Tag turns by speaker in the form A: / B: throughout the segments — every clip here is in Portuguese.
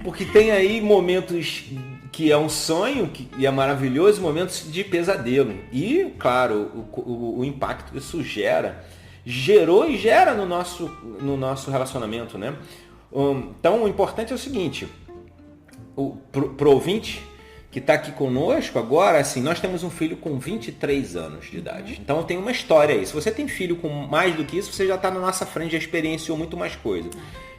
A: Porque tem aí momentos que é um sonho e é maravilhoso, momentos de pesadelo. E, claro, o impacto que isso gerou e gera no nosso relacionamento, né? Então, o importante é o seguinte, pro ouvinte que está aqui conosco agora, assim, nós temos um filho com 23 anos de idade. Então, tem uma história aí. Se você tem filho com mais do que isso, você já está na nossa frente, já experienciou muito mais coisa.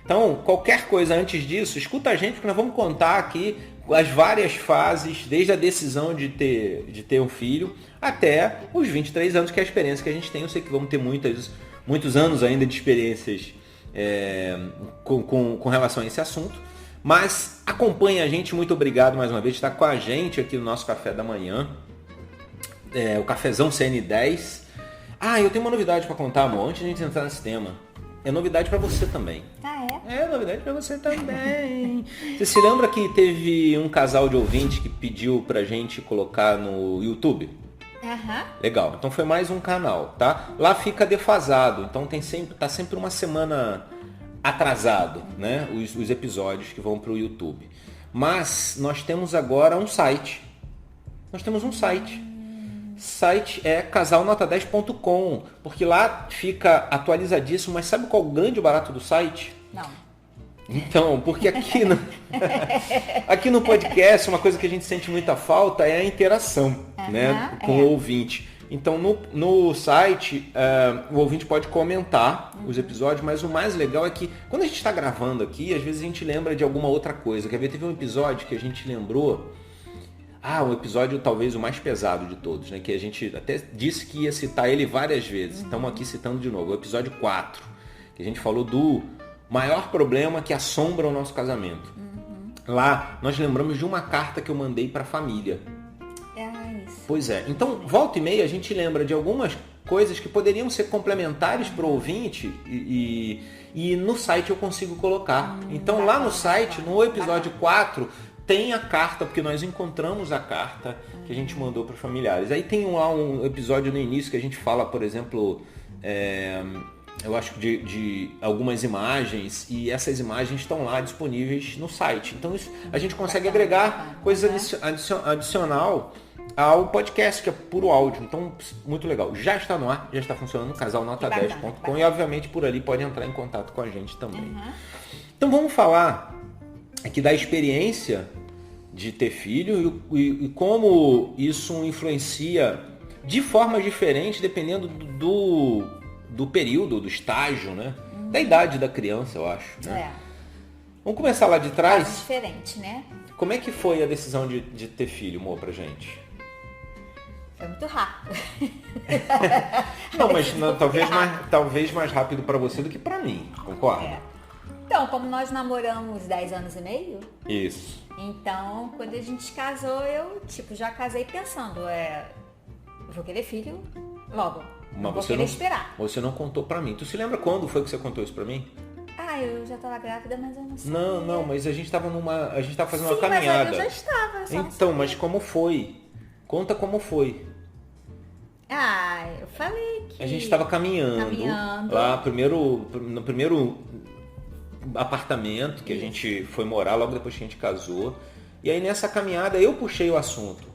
A: Então, qualquer coisa antes disso, escuta a gente, porque nós vamos contar aqui as várias fases, desde a decisão de ter um filho até os 23 anos, que é a experiência que a gente tem. Eu sei que vamos ter muitos anos ainda de experiências com relação a esse assunto. Mas acompanhe a gente, muito obrigado mais uma vez de estar com a gente aqui no nosso café da manhã. O cafezão CN10. Eu tenho uma novidade para contar, amor, antes de a gente entrar nesse tema. É novidade para você também. É novidade para você também. Você se lembra que teve um casal de ouvintes que pediu pra gente colocar no YouTube? Legal, então foi mais um canal, tá? Lá fica defasado, então tá sempre uma semana atrasado, né? Os episódios que vão pro YouTube. Mas nós temos agora um site. Site é casalnota10.com, porque lá fica atualizadíssimo, mas sabe qual o grande barato do site?
B: Não.
A: Então, porque aqui no podcast, uma coisa que a gente sente muita falta é a interação, né, com o ouvinte. Então, no site, o ouvinte pode comentar os episódios, mas o mais legal é que quando a gente está gravando aqui, às vezes a gente lembra de alguma outra coisa. Quer ver? Teve um episódio que a gente lembrou, um episódio talvez o mais pesado de todos, né? Que a gente até disse que ia citar ele várias vezes. Estamos aqui citando de novo, o episódio 4, que a gente falou do maior problema que assombra o nosso casamento. Lá, nós lembramos de uma carta que eu mandei para a família.
B: Isso.
A: Pois é. Então, volta e meia, a gente lembra de algumas coisas que poderiam ser complementares para o ouvinte e no site eu consigo colocar. Então, lá no site, no episódio 4, tem a carta, porque nós encontramos a carta que a gente mandou para os familiares. Aí tem lá um episódio no início que a gente fala, por exemplo, eu acho de algumas imagens, e essas imagens estão lá disponíveis no site. Então a gente consegue agregar coisas adicional ao podcast, que é puro áudio. Então, muito legal. Já está no ar, já está funcionando, casalnota10.com, e obviamente por ali pode entrar em contato com a gente também. Então vamos falar aqui da experiência de ter filho e como isso influencia de forma diferente dependendo do período, do estágio, né? Da idade da criança, eu acho. Né? Vamos começar lá de trás?
B: Diferente, né?
A: Como é que foi a decisão de ter filho, amor, pra gente?
B: Foi muito rápido.
A: Não, mas talvez mais rápido pra você do que pra mim, concorda?
B: Então, como nós namoramos 10 anos e meio...
A: Isso.
B: Então, quando a gente casou, eu, já casei pensando, vou querer filho logo. Mas vou querer esperar.
A: Você não contou pra mim. Tu se lembra quando foi que você contou isso pra mim?
B: Eu já tava grávida, mas eu não sei.
A: Não, mas a gente tava fazendo uma caminhada.
B: Mas eu já estava.
A: Então, mas como foi? Conta como foi.
B: Eu falei que...
A: A gente estava caminhando lá no primeiro apartamento que a gente foi morar logo depois que a gente casou. E aí nessa caminhada eu puxei o assunto.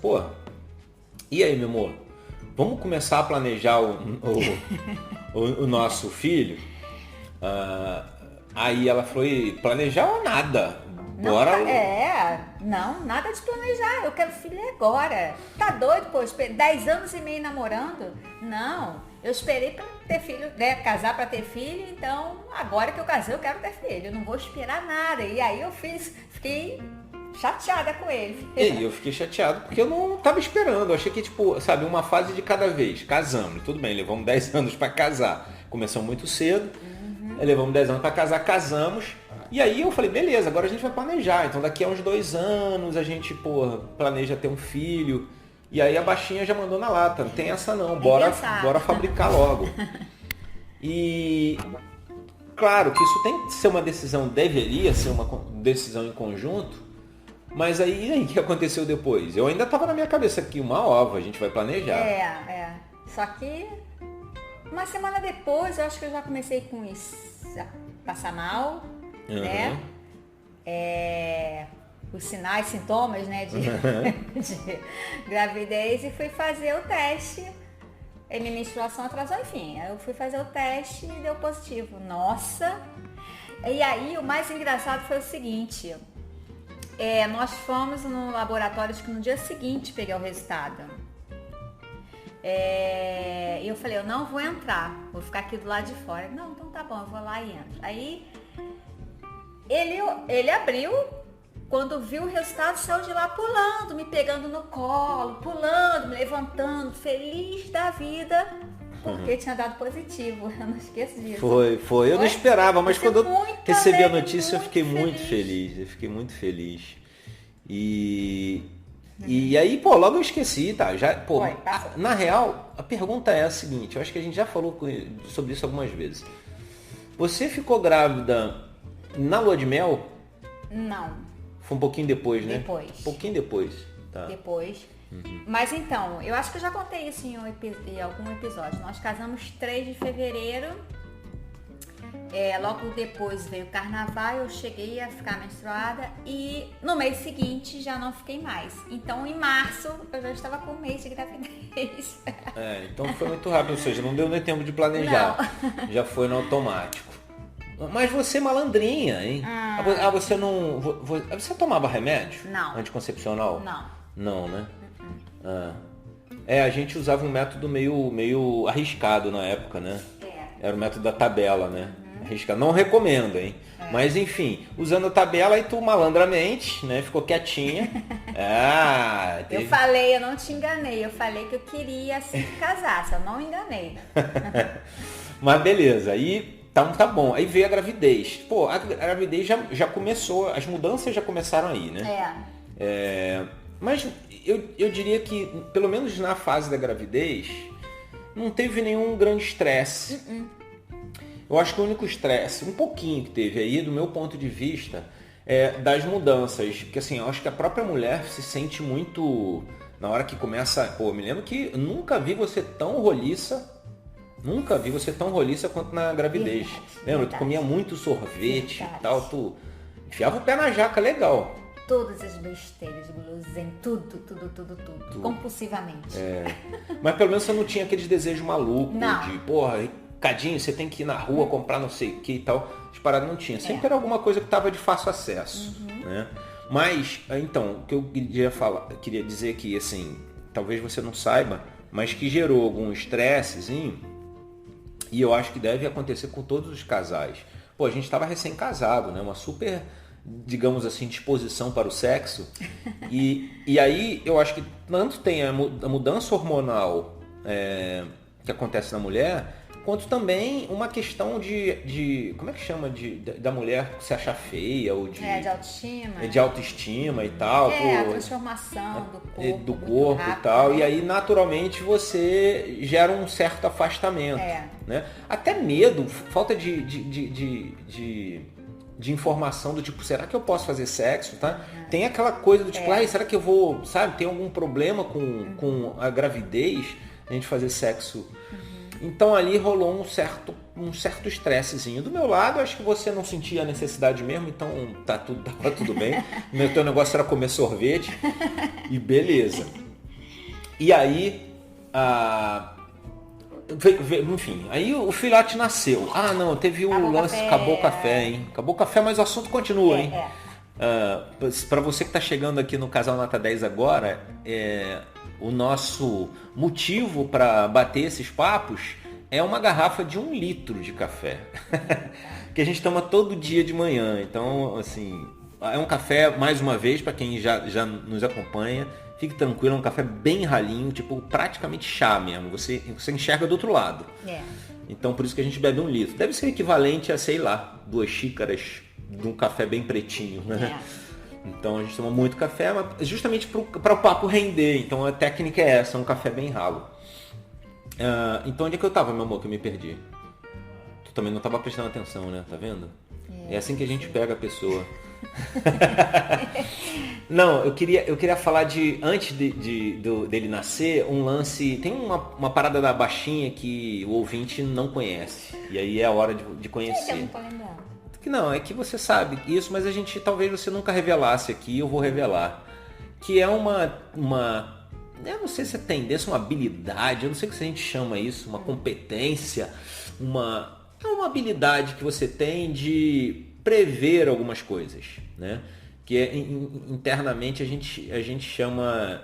A: Pô, e aí, meu amor? Vamos começar a planejar o nosso filho? Aí ela foi planejar ou nada? Bora.
B: Não, nada de planejar. Eu quero filho agora. Tá doido, pô? 10 anos e meio namorando? Não. Eu esperei pra ter filho, né? Casar pra ter filho, então agora que eu casei eu quero ter filho. Eu não vou esperar nada. E aí eu fiquei chateada com ele.
A: E eu fiquei chateado porque eu não tava esperando. Eu achei que, uma fase de cada vez. Casamos, tudo bem, levamos 10 anos pra casar. Começamos muito cedo, levamos 10 anos pra casar, casamos. E aí eu falei, beleza, agora a gente vai planejar. Então daqui a uns 2 anos a gente, planeja ter um filho. E aí a baixinha já mandou na lata, não tem essa não, bora fabricar logo. E claro que isso tem que ser uma decisão, deveria ser uma decisão em conjunto, mas aí o que aconteceu depois? Eu ainda estava na minha cabeça aqui, uma ova, a gente vai planejar.
B: Só que uma semana depois, eu acho que eu já comecei com isso, a passar mal, né? os sinais, sintomas, né, de gravidez e fui fazer o teste. E minha menstruação atrasou, enfim. Eu fui fazer o teste e deu positivo. Nossa! E aí, o mais engraçado foi o seguinte. Nós fomos no laboratório, acho que no dia seguinte peguei o resultado. E eu falei, eu não vou entrar, vou ficar aqui do lado de fora. Não, então tá bom, eu vou lá e entro. Aí, ele abriu, quando viu o resultado, saiu de lá pulando, me pegando no colo, pulando, me levantando, feliz da vida, porque tinha dado positivo. Eu não esqueço disso.
A: Foi. Eu não esperava, mas quando eu recebi a notícia, eu fiquei muito
B: feliz.
A: feliz. Eu fiquei muito feliz. E aí, pô, logo eu esqueci, tá? Na real, a pergunta é a seguinte, eu acho que a gente já falou sobre isso algumas vezes. Você ficou grávida na lua de mel?
B: Não.
A: Foi um pouquinho depois, né?
B: Depois.
A: Um pouquinho depois. Tá.
B: Depois. Mas então, eu acho que eu já contei isso em algum episódio. Nós casamos 3 de fevereiro. Logo depois veio o carnaval, eu cheguei a ficar menstruada e no mês seguinte já não fiquei mais. Então em março eu já estava com um mês de gravidez.
A: Então foi muito rápido, ou seja, não deu nem tempo de planejar. Não. Já foi no automático. Mas você é malandrinha, hein? Você não... Você tomava remédio?
B: Não.
A: Anticoncepcional?
B: Não.
A: Não, né? A gente usava um método meio arriscado na época, né? Era o método da tabela, né? Arriscado. Não recomendo, hein? Mas enfim, usando a tabela e tu malandramente, né? Ficou quietinha.
B: Eu não te enganei. Eu falei que eu queria assim que casasse. Eu não enganei.
A: Mas beleza, aí... Então tá bom, aí veio a gravidez. Pô, a gravidez já começou, as mudanças já começaram aí, né? Mas eu diria que, pelo menos na fase da gravidez, não teve nenhum grande estresse. Eu acho que o único estresse, um pouquinho que teve aí, do meu ponto de vista, das mudanças. Porque assim, eu acho que a própria mulher se sente muito... Na hora que começa... Pô, eu me lembro que eu nunca vi você tão roliça. Nunca vi você tão roliça quanto na gravidez. Lembra? Tu comia muito sorvete e tal, tu enfiava o pé na jaca, legal.
B: Todas as besteiras, guloseima, tudo. Compulsivamente.
A: Mas pelo menos você não tinha aquele desejo maluco
B: não.
A: de, porra, Cadinho, você tem que ir na rua comprar não sei o que e tal. As paradas não tinha. Sempre era alguma coisa que tava de fácil acesso, né? Mas, então, o que eu queria dizer que, assim, talvez você não saiba, mas que gerou algum estressezinho. E eu acho que deve acontecer com todos os casais. Pô, a gente estava recém-casado, né? Uma super, digamos assim, disposição para o sexo. E aí eu acho que tanto tem a mudança hormonal que acontece na mulher, quanto também uma questão de como é que chama? Da mulher se achar feia ou de
B: autoestima.
A: De autoestima e tal.
B: A transformação
A: do corpo rápido, e tal. E aí, naturalmente, você gera um certo afastamento. Né? Até medo, falta de informação do tipo, será que eu posso fazer sexo? Tá? Tem aquela coisa do tipo, será que eu vou, sabe, tem algum problema com a gravidez, a gente fazer sexo? Então ali rolou um certo estressezinho. Do meu lado, acho que você não sentia a necessidade mesmo, então tava tudo bem. O teu negócio era comer sorvete e beleza. E aí, enfim, aí o filhote nasceu. Não, teve o lance, acabou o café, hein? Acabou o café, mas o assunto continua, hein? Para você que está chegando aqui no Casal Nota 10 agora, o nosso motivo para bater esses papos é uma garrafa de 1 litro de café que a gente toma todo dia de manhã. Então, assim, é um café, mais uma vez, para quem já nos acompanha, fique tranquilo, é um café bem ralinho, tipo praticamente chá mesmo, você enxerga do outro lado. Então, por isso que a gente bebe 1 litro. Deve ser equivalente a, sei lá, 2 xícaras de um café bem pretinho, né? Então a gente toma muito café, mas justamente para o papo render. Então a técnica é essa, um café bem ralo. Então onde é que eu tava, meu amor, que eu me perdi? Tu também não tava prestando atenção, né? Tá vendo? É assim que a gente pega a pessoa. Não, eu queria falar antes dele nascer, um lance. Tem uma parada da baixinha que o ouvinte não conhece. E aí é a hora de conhecer.
B: Eu não tô lembrando.
A: Não, é que você sabe isso, mas talvez você nunca revelasse aqui, eu vou revelar. Que é eu não sei se é tendência, uma habilidade, eu não sei o que a gente chama isso, uma competência, é uma habilidade que você tem de prever algumas coisas, né? Que internamente a gente chama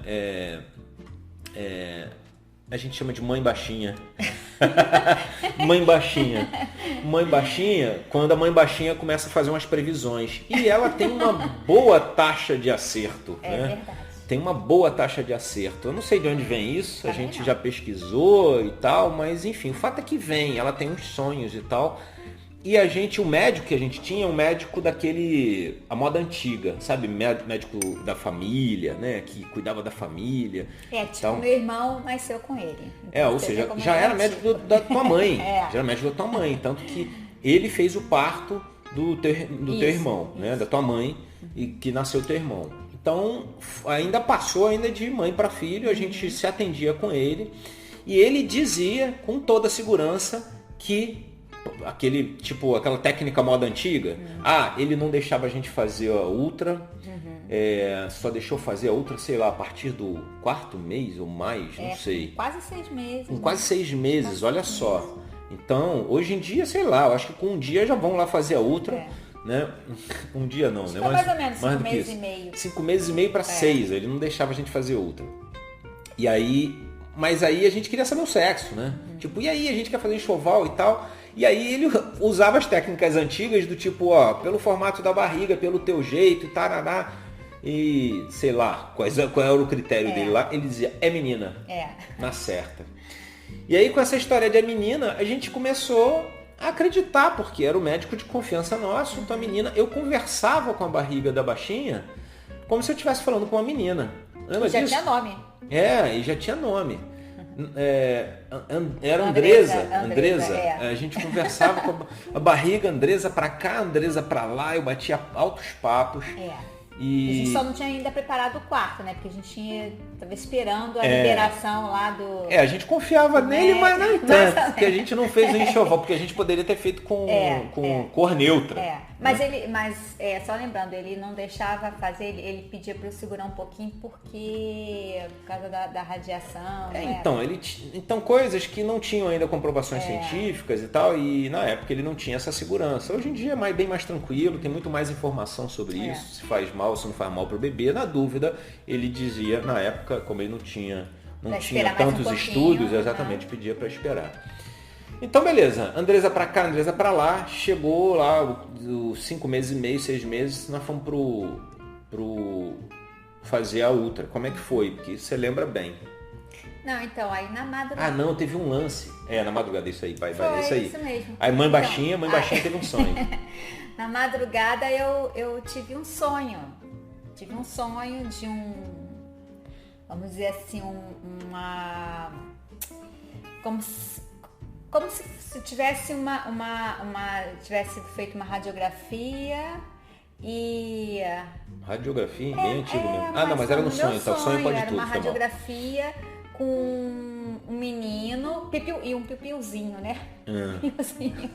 A: a gente chama de mãe baixinha. Mãe baixinha. Mãe baixinha, quando a mãe baixinha começa a fazer umas previsões. E ela tem uma boa taxa de acerto. Né?
B: Verdade.
A: Tem uma boa taxa de acerto. Eu não sei de onde vem isso, a gente já pesquisou e tal, mas enfim, o fato é que vem, ela tem uns sonhos e tal. E o médico que a gente tinha, um médico a moda antiga, sabe? Médico da família, né? Que cuidava da família.
B: Então, meu irmão nasceu com ele.
A: Então, ou seja, já era médico da tua mãe. Já era médico da tua mãe. Tanto que ele fez o parto do teu irmão, né? Da tua mãe, e que nasceu teu irmão. Então, ainda passou de mãe para filho, a gente se atendia com ele. E ele dizia, com toda segurança, que aquela técnica moda antiga, ele não deixava a gente fazer a ultra, só deixou fazer a ultra, sei lá, a partir do 4º mês ou mais, não sei.
B: Quase 6 meses.
A: Com quase 6 meses, olha só. Então, hoje em dia, sei lá, eu acho que com um dia já vão lá fazer a ultra, né? Um dia não, né?
B: Mais ou menos 5 meses e meio.
A: 5 meses e meio para 6, ele não deixava a gente fazer ultra. Mas aí a gente queria saber o sexo, né? Tipo, e aí a gente quer fazer enxoval e tal. E aí ele usava as técnicas antigas do tipo, pelo formato da barriga, pelo teu jeito e tarará. E sei lá, qual era o critério dele lá. Ele dizia, é menina. Na certa. E aí com essa história de menina, a gente começou a acreditar, porque era o médico de confiança nosso. Então a menina, eu conversava com a barriga da baixinha como se eu estivesse falando com uma menina. Lembra disso?
B: Já tinha nome.
A: E já tinha nome. Era Andresa. A gente conversava com a barriga, Andresa pra cá, Andresa pra lá, eu batia altos papos. E...
B: A gente só não tinha ainda preparado o quarto, né? Porque a gente estava esperando a liberação lá do...
A: a gente confiava nele, mas não tanto. Porque a gente não fez o enxoval, porque a gente poderia ter feito com cor neutra.
B: Mas só lembrando, ele não deixava fazer, ele pedia para eu segurar um pouquinho por causa da radiação.
A: Então coisas que não tinham ainda comprovações científicas e tal, e na época ele não tinha essa segurança. Hoje em dia é bem mais tranquilo, tem muito mais informação sobre isso, se faz mal ou se não faz mal para o bebê. Na dúvida, ele dizia, na época, como ele não tinha tantos estudos, exatamente, pedia para esperar. Então, beleza, Andresa pra cá, Andresa pra lá, chegou lá os 5 meses e meio, 6 meses, nós fomos pro fazer a ultra. Como é que foi? Porque você lembra bem.
B: Não, então, aí na madrugada...
A: não, teve um lance. Na madrugada, isso aí, vai,
B: foi,
A: isso aí.
B: Isso mesmo.
A: Aí mãe baixinha teve um sonho.
B: Na madrugada eu tive um sonho. Tive um sonho de vamos dizer assim, como se tivesse tivesse feito uma radiografia e...
A: Radiografia? Bem antigo mesmo. Não, mas era no sonho, então. Sonho pode
B: era
A: tudo.
B: Era uma radiografia com um menino e um pipiuzinho, né? Pipiuzinho.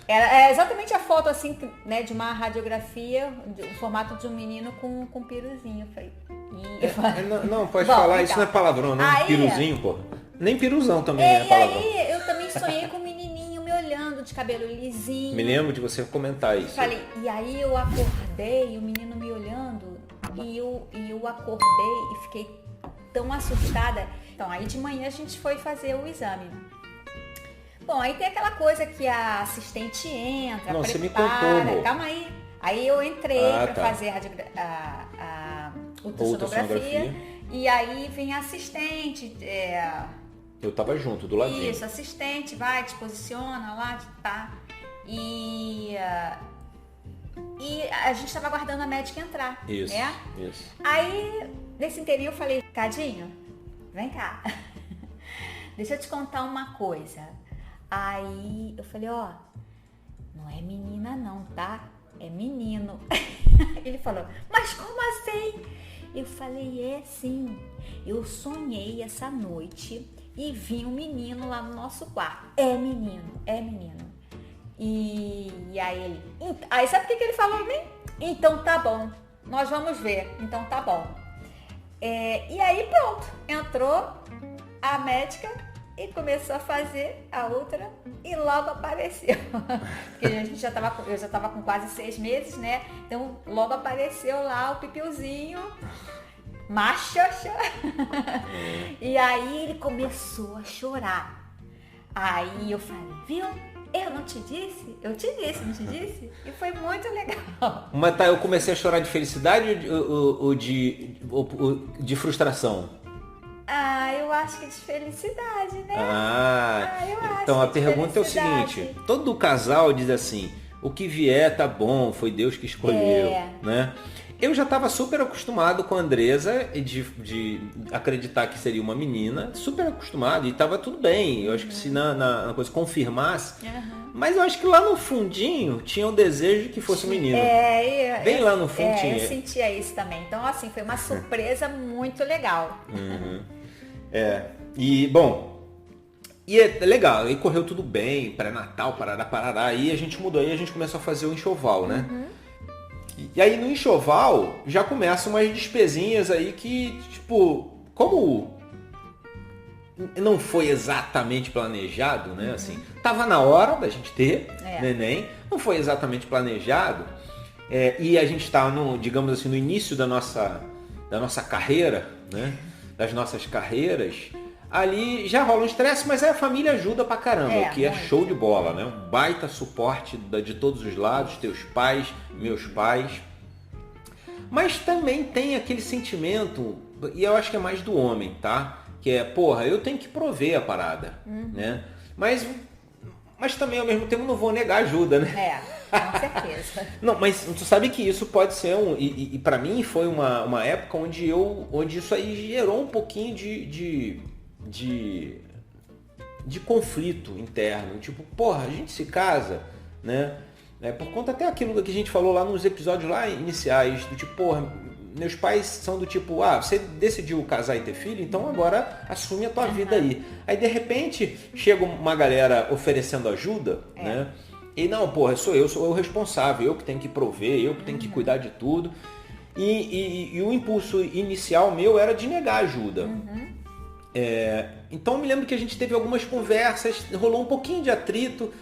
B: Era exatamente a foto, assim, né, de uma radiografia, o formato de um menino com um piruzinho. Eu falei,
A: não, pode falar, isso não é palavrão, não. Piruzinho, pô. Nem piruzão também é palavrão.
B: E aí eu também sonhei com um menininho me olhando, de cabelo lisinho.
A: Me lembro de você comentar isso.
B: E aí eu acordei, o menino me olhando, e eu acordei e fiquei tão assustada. Então, aí de manhã a gente foi fazer o exame. Bom, aí tem aquela coisa que a assistente entra,
A: não,
B: prepara...
A: Você me contou, amor.
B: Calma aí. Aí eu entrei para fazer a ultrassonografia. E aí vem a assistente.
A: Eu tava junto, do ladinho.
B: Isso, assistente, vai, te posiciona lá, tá. E a gente tava aguardando a médica entrar.
A: Isso,
B: né?
A: Isso.
B: Aí, nesse inteirinho, eu falei, Cadinho, vem cá. Deixa eu te contar uma coisa. Aí eu falei, não é menina não, tá? É menino. Ele falou, mas como assim? Eu falei, sim. Eu sonhei essa noite e vi um menino lá no nosso quarto. É menino, é menino. E aí ele... Aí sabe o que ele falou pra mim? Então tá bom, nós vamos ver. Então tá bom. E aí pronto, entrou a médica e começou a fazer a outra e logo apareceu. Porque eu já estava com quase 6 meses, né? Então logo apareceu lá o pipiuzinho, machoxa. E aí ele começou a chorar. Aí eu falei, viu? Eu não te disse? Eu te disse, não te disse? E foi muito legal.
A: Mas tá, eu comecei a chorar de felicidade ou de frustração?
B: Eu acho que de felicidade, né?
A: Eu então a pergunta é o seguinte, todo casal diz assim, o que vier tá bom, foi Deus que escolheu, né? Eu já estava super acostumado com a Andresa de acreditar que seria uma menina, super acostumado, e estava tudo bem. Eu acho que se na coisa confirmasse, mas eu acho que lá no fundinho tinha o desejo de que fosse um menino. Bem lá no fundo tinha.
B: Eu sentia isso também. Então, assim, foi uma surpresa muito legal.
A: E, bom, e é legal, aí correu tudo bem, pré-natal, parará, aí a gente mudou, aí a gente começou a fazer o enxoval, né? E aí no enxoval já começam umas despesinhas aí que, tipo, como não foi exatamente planejado, né? Assim, tava na hora da gente ter neném, não foi exatamente planejado, e a gente tá digamos assim, no início da nossa carreira, né? Das nossas carreiras, ali já rola um estresse, mas aí a família ajuda pra caramba, o que é show de bola, né? Um baita suporte de todos os lados, teus pais, meus pais. Mas também tem aquele sentimento, e eu acho que é mais do homem, tá? Que é, porra, eu tenho que prover a parada, né? Mas também ao mesmo tempo não vou negar ajuda, né?
B: Com certeza.
A: Não, mas tu sabe que isso pode ser e para mim foi uma época onde isso aí gerou um pouquinho de conflito interno, tipo, porra, a gente se casa, né? Por conta até aquilo que a gente falou lá nos episódios lá iniciais, do tipo, porra, meus pais são do tipo, você decidiu casar e ter filho, então agora assume a tua vida aí. Aí de repente chega uma galera oferecendo ajuda, né? E não, porra, sou eu o responsável, eu que tenho que prover, eu que tenho que cuidar de tudo. E o impulso inicial meu era de negar ajuda. Então eu me lembro que a gente teve algumas conversas, rolou um pouquinho de atrito,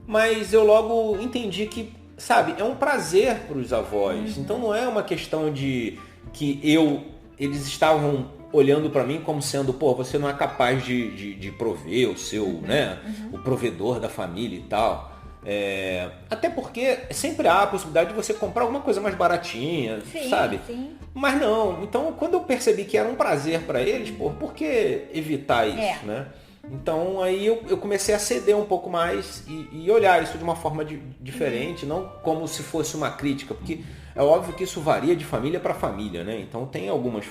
A: mas eu logo entendi que, sabe, é um prazer para os avós. Então não é uma questão de que eles estavam olhando para mim como sendo, pô, você não é capaz de prover o seu, né, o provedor da família e tal. Até porque sempre há a possibilidade de você comprar alguma coisa mais baratinha, sabe? Sim. Mas não. Então, quando eu percebi que era um prazer para eles, por que evitar isso, né? Então, aí eu comecei a ceder um pouco mais e olhar isso de uma forma diferente, não como se fosse uma crítica, porque é óbvio que isso varia de família para família, né? Então, tem algumas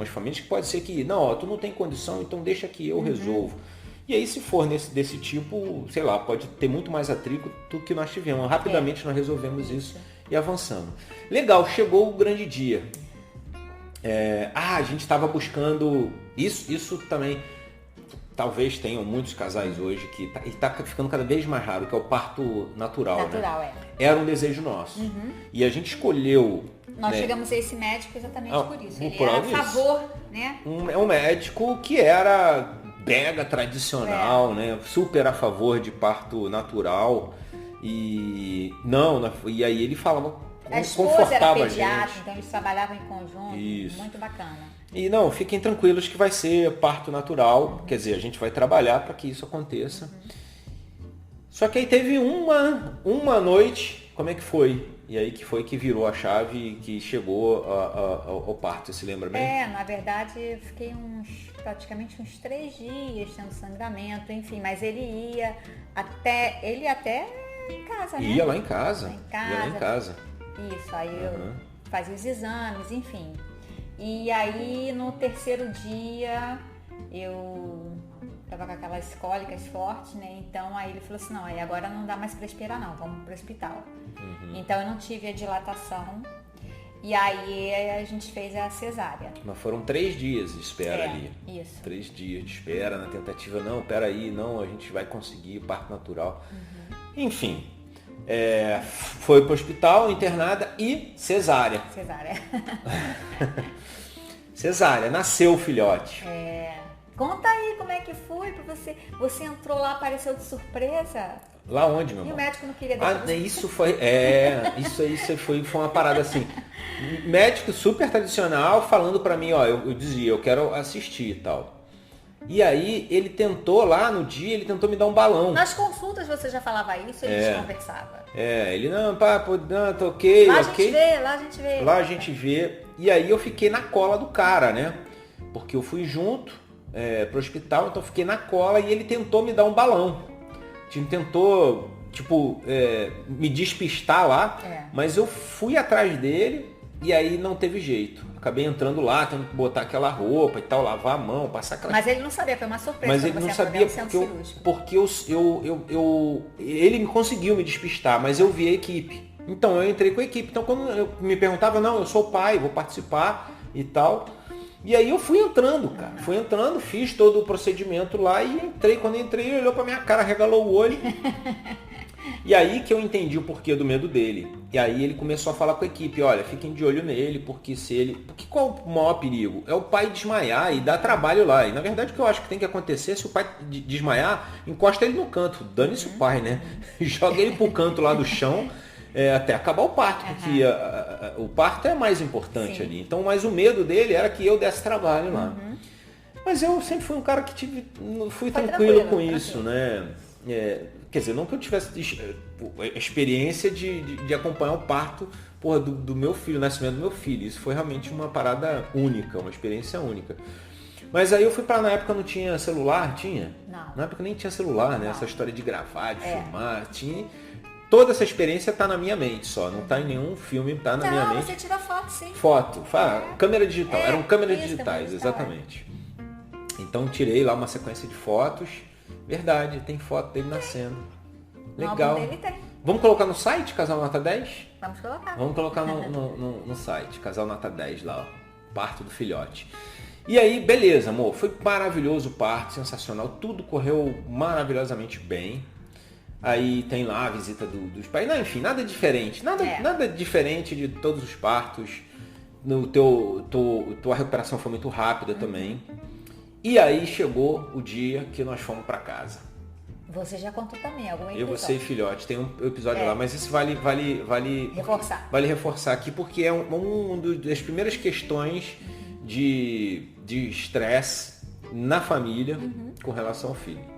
A: famílias que pode ser que, não, tu não tem condição, então deixa que eu resolvo. E aí, se for desse tipo, sei lá, pode ter muito mais atrito do que nós tivemos. Rapidamente nós resolvemos isso e avançamos. Legal, chegou o grande dia. A gente estava buscando... Isso também, talvez tenham muitos casais hoje que está ficando cada vez mais raro, que é o parto natural, né? Era um desejo nosso. E a gente escolheu...
B: Nós chegamos a esse médico exatamente por isso. Ele era a favor, né?
A: É um médico que era... mega tradicional, né? Super a favor de parto natural. E aí ele falava,
B: a esposa era pediatra, então eles trabalhavam em conjunto. Isso. Muito bacana.
A: E não, fiquem tranquilos que vai ser parto natural, quer dizer, a gente vai trabalhar para que isso aconteça. Só que aí teve uma noite, como é que foi? E aí que foi que virou a chave e que chegou ao parto, você se lembra bem?
B: Na verdade eu fiquei praticamente uns 3 dias tendo sangramento, enfim, mas ele ia até em casa, né?
A: Ia lá em casa.
B: Isso, aí eu fazia os exames, enfim. E aí no terceiro dia eu tava com aquelas cólicas fortes, né? Então aí ele falou assim, não, aí agora não dá mais para esperar não, vamos pro hospital. Então eu não tive a dilatação. E aí a gente fez a cesárea.
A: Mas foram 3 dias de espera ali.
B: Isso.
A: 3 dias de espera na tentativa, não, peraí, não, a gente vai conseguir parto natural. Enfim. Foi pro hospital, internada e cesárea. Cesárea, nasceu o filhote.
B: Conta aí como é que foi pra você. Você entrou lá, apareceu de surpresa.
A: Lá onde, meu
B: E
A: irmão?
B: o médico não queria deixar você.
A: Isso aí foi uma parada assim. Médico super tradicional falando pra mim, ó, eu dizia, eu quero assistir e tal. E aí ele tentou lá no dia, ele tentou me dar um balão.
B: Nas consultas você já falava isso, a gente conversava.
A: Ele, não, tô ok,
B: lá
A: ok.
B: Lá a gente vê.
A: E aí eu fiquei na cola do cara, né? Porque eu fui junto pro hospital, então eu fiquei na cola e ele tentou me dar um balão. Tentou, tipo, me despistar lá, mas eu fui atrás dele e aí não teve jeito. Acabei entrando lá, tendo que botar aquela roupa e tal, lavar a mão, passar aquela...
B: Mas ele não sabia, foi uma surpresa.
A: Mas ele não sabia porque ele conseguiu me despistar, mas eu vi a equipe. Então eu entrei com a equipe. Então quando eu me perguntava, não, eu sou pai, vou participar e tal. E aí eu fui entrando, cara. Fui entrando, fiz todo o procedimento lá e entrei. Quando eu entrei, ele olhou pra minha cara, regalou o olho. E aí que eu entendi o porquê do medo dele. E aí ele começou a falar com a equipe, olha, fiquem de olho nele, porque qual o maior perigo? É o pai desmaiar e dar trabalho lá. E na verdade o que eu acho que tem que acontecer, se o pai desmaiar, encosta ele no canto. Dane-se o pai, né? Joga ele pro canto lá do chão. Até acabar o parto, porque o parto é mais importante ali. Então, mas o medo dele era que eu desse trabalho lá. Mas eu sempre fui um cara que fui tranquilo com isso, né? Quer dizer, não que eu tivesse a experiência de acompanhar o parto do meu filho, o nascimento do meu filho. Isso foi realmente uma parada única, uma experiência única. Mas aí eu fui na época não tinha celular, tinha?
B: Não.
A: Na época nem tinha celular, né? Essa história de gravar, de filmar, tinha... Toda essa experiência tá na minha mente só, não tá em nenhum filme, tá na minha mente.
B: Você tira foto, sim.
A: Foto, câmera digital, eram câmeras digitais, exatamente. Então tirei lá uma sequência de fotos, verdade, tem foto dele nascendo. Legal.
B: O álbum dele tem.
A: Vamos colocar no site, Casal Nota 10?
B: Vamos colocar.
A: Vamos colocar no site, Casal Nota 10 lá, ó, parto do filhote. E aí, beleza, amor, foi maravilhoso o parto, sensacional, tudo correu maravilhosamente bem. Aí tem lá a visita dos pais. Não, enfim, nada diferente. Nada diferente de todos os partos. Tua recuperação foi muito rápida também. E aí chegou o dia que nós fomos para casa.
B: Você já contou também algum episódio.
A: Eu, você e filhote. Tem um episódio lá, mas isso vale
B: reforçar.
A: Vale reforçar aqui porque é uma das primeiras questões de estresse na família com relação ao filho.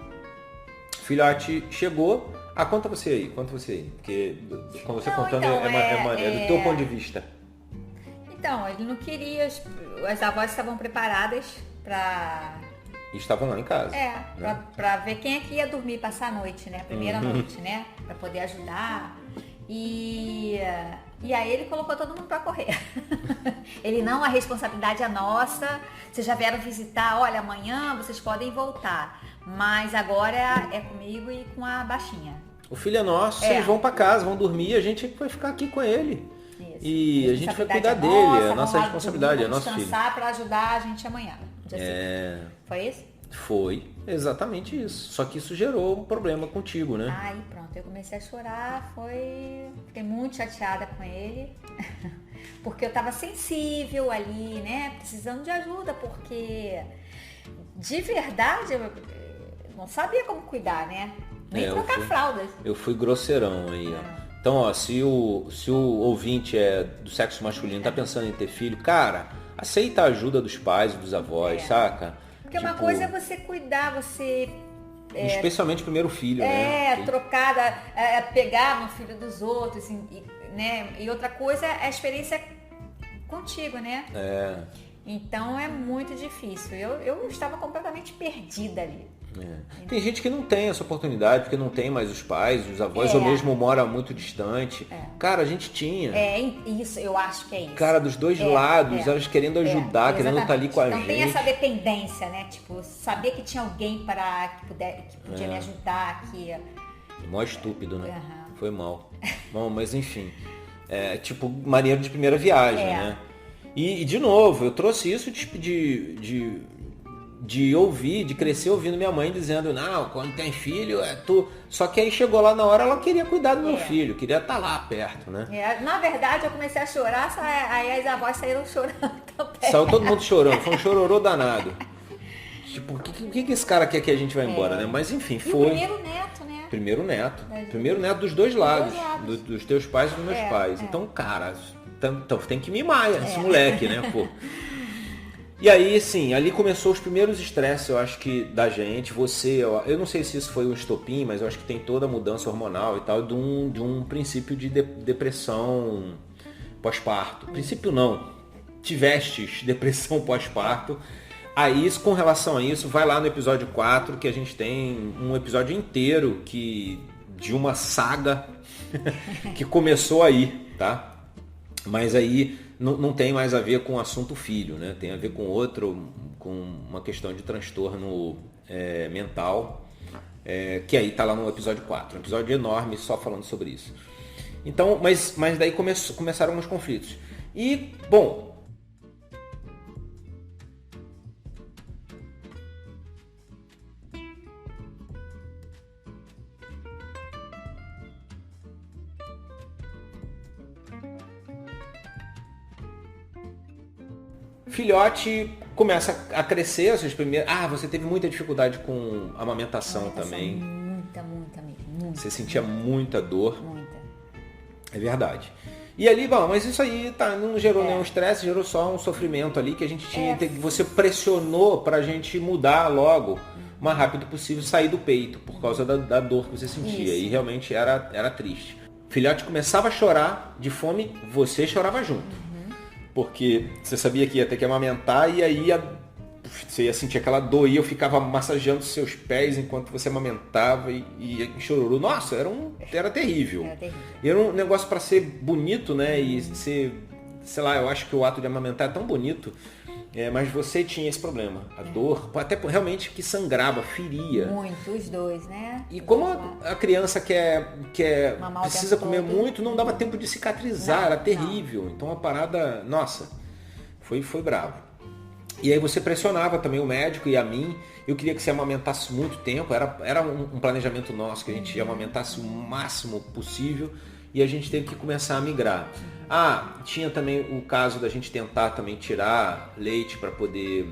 A: Filhote chegou. Conta você aí. Porque quando você contando é do teu ponto de vista.
B: Então, ele não queria. As avós estavam preparadas para...
A: E estavam lá em casa.
B: Né? Pra ver quem é que ia dormir, passar a noite, né? A primeira noite, né? Pra poder ajudar. E aí ele colocou todo mundo pra correr. Ele, não, a responsabilidade é nossa. Vocês já vieram visitar, olha, amanhã vocês podem voltar. Mas agora é comigo e com a baixinha.
A: O filho é nosso, vocês vão pra casa, vão dormir, a gente vai ficar aqui com ele. Isso. E a gente vai cuidar dele, é a nossa responsabilidade, é nosso filho.
B: Descansar pra ajudar a gente amanhã. Foi isso?
A: Foi exatamente isso. Só que isso gerou um problema contigo, né?
B: Aí pronto, eu comecei a chorar, fiquei muito chateada com ele. Porque eu tava sensível ali, né? Precisando de ajuda, porque de verdade eu não sabia como cuidar, né? Nem trocar fraldas.
A: Eu fui grosseirão aí, ó. Então, ó, se o ouvinte é do sexo masculino, tá pensando em ter filho, cara, aceita a ajuda dos pais e dos avós, saca?
B: Porque uma coisa é você cuidar, você...
A: especialmente o primeiro filho, né?
B: Trocar, pegar no filho dos outros, né? E outra coisa é a experiência contigo, né? Então é muito difícil. Eu estava completamente perdida ali.
A: Tem gente que não tem essa oportunidade, porque não tem mais os pais, os avós, ou mesmo mora muito distante. Cara, a gente tinha.
B: Isso, eu acho que é isso.
A: Cara, dos dois lados, elas querendo ajudar, querendo estar ali com a gente.
B: Não tem essa dependência, né? Tipo, saber que tinha alguém que podia me ajudar aqui.
A: Mó estúpido, né? Foi mal. Bom, mas enfim. Tipo, marinheiro de primeira viagem, né? E de novo, eu trouxe isso de ouvir, de crescer ouvindo minha mãe dizendo, não, quando tem filho é tu. Só que aí chegou lá na hora, ela queria cuidar do meu filho, queria estar lá perto, né?
B: Na verdade, eu comecei a chorar, aí as avós saíram chorando também.
A: Saiu todo mundo chorando, foi um chororô danado. Tipo, o que esse cara quer que a gente vá embora, né? Mas enfim,
B: E
A: foi.
B: o primeiro neto, né?
A: Primeiro neto dos dois lados. Dos teus pais e dos meus pais. Então, cara, então tem que mimar esse moleque, né, pô? E aí, sim, ali começou os primeiros estresses, eu acho que da gente, eu não sei se isso foi um estopim, mas eu acho que tem toda a mudança hormonal e tal, de um princípio de depressão pós-parto. Princípio não, tivestes depressão pós-parto. Aí, com relação a isso, vai lá no episódio 4, que a gente tem um episódio inteiro de uma saga que começou aí, tá? Mas aí não tem mais a ver com o assunto filho, né? Tem a ver com uma questão de transtorno mental, que aí tá lá no episódio 4. Um episódio enorme só falando sobre isso. Então, mas daí começaram os conflitos. E, bom... Filhote começa a crescer, os seus primeiros... você teve muita dificuldade com amamentação também.
B: Muita mesmo.
A: Você sentia muita dor.
B: Muita.
A: É verdade. E ali, bom, mas isso aí não gerou nenhum estresse, gerou só um sofrimento ali que a gente tinha. Você pressionou pra gente mudar logo, o mais rápido possível, sair do peito, por causa da dor que você sentia. Isso. E realmente era triste. Filhote começava a chorar de fome, você chorava junto. Porque você sabia que ia ter que amamentar e aí você ia sentir aquela dor e eu ficava massageando seus pés enquanto você amamentava e chororô. Nossa, era terrível. E era um negócio para ser bonito, né? E ser, sei lá, eu acho que o ato de amamentar é tão bonito, mas você tinha esse problema. A dor, até realmente que sangrava, feria.
B: Muito, os dois, né?
A: E como a criança precisa comer muito, não dava tempo de cicatrizar, era terrível. Então a parada, nossa, foi bravo. E aí você pressionava também o médico e a mim. Eu queria que você amamentasse muito tempo. Era um planejamento nosso, que a gente amamentasse o máximo possível. E a gente teve que começar a migrar. Tinha também o caso da gente tentar também tirar leite para poder...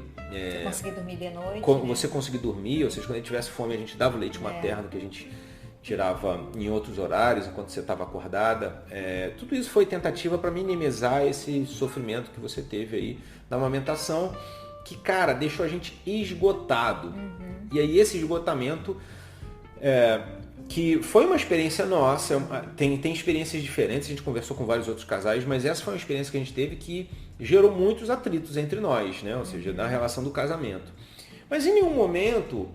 B: conseguir dormir de noite.
A: Você conseguir dormir, ou seja, quando a gente tivesse fome, a gente dava o leite materno, que a gente tirava em outros horários, enquanto você estava acordada. Tudo isso foi tentativa para minimizar esse sofrimento que você teve aí na amamentação, que, cara, deixou a gente esgotado. E aí esse esgotamento... que foi uma experiência nossa, tem experiências diferentes, a gente conversou com vários outros casais, mas essa foi uma experiência que a gente teve que gerou muitos atritos entre nós, né? Ou seja, na relação do casamento. Mas em nenhum momento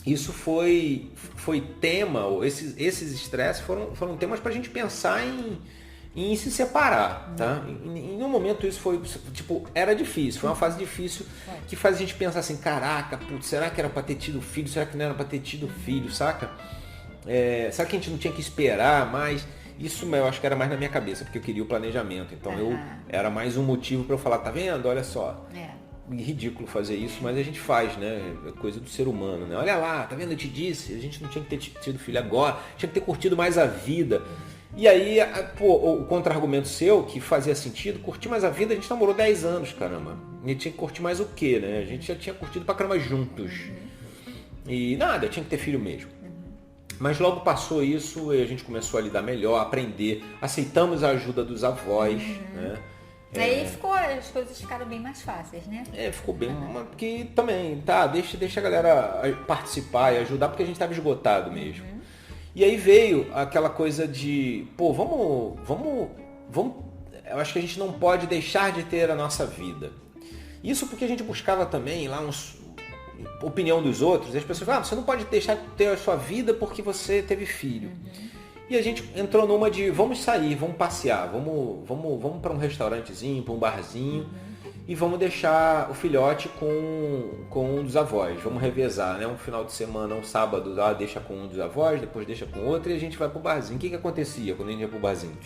A: isso foi tema, ou esses estresses foram temas para a gente pensar em se separar, tá? Em nenhum momento isso foi, era difícil, foi uma fase difícil que faz a gente pensar assim, caraca, putz, será que era para ter tido filho, será que não era para ter tido filho, saca? Será que a gente não tinha que esperar mais? Isso eu acho que era mais na minha cabeça, porque eu queria o planejamento. Então era mais um motivo para eu falar, tá vendo? Olha só. Ridículo fazer isso, mas a gente faz, né? É coisa do ser humano, né? Olha lá, tá vendo? Eu te disse, a gente não tinha que ter tido filho agora, tinha que ter curtido mais a vida. E aí, o contra-argumento seu, que fazia sentido, curtir mais a vida, a gente namorou 10 anos, caramba. E tinha que curtir mais o quê, né? A gente já tinha curtido pra caramba juntos. E nada, tinha que ter filho mesmo. Mas logo passou isso e a gente começou a lidar melhor, a aprender. Aceitamos a ajuda dos avós, né?
B: Aí as coisas ficaram bem mais fáceis, né?
A: Ficou bem, porque também, deixa a galera participar e ajudar, porque a gente estava esgotado mesmo. E aí veio aquela coisa de, vamos, eu acho que a gente não pode deixar de ter a nossa vida. Isso porque a gente buscava também lá opinião dos outros, e as pessoas falam, você não pode deixar de ter a sua vida porque você teve filho. E a gente entrou numa de, vamos sair, vamos passear, vamos para um restaurantezinho, para um barzinho, e vamos deixar o filhote com um dos avós, vamos revezar, né? Um final de semana, um sábado, deixa com um dos avós, depois deixa com outro, e a gente vai pro barzinho. O que acontecia quando a gente ia pro barzinho?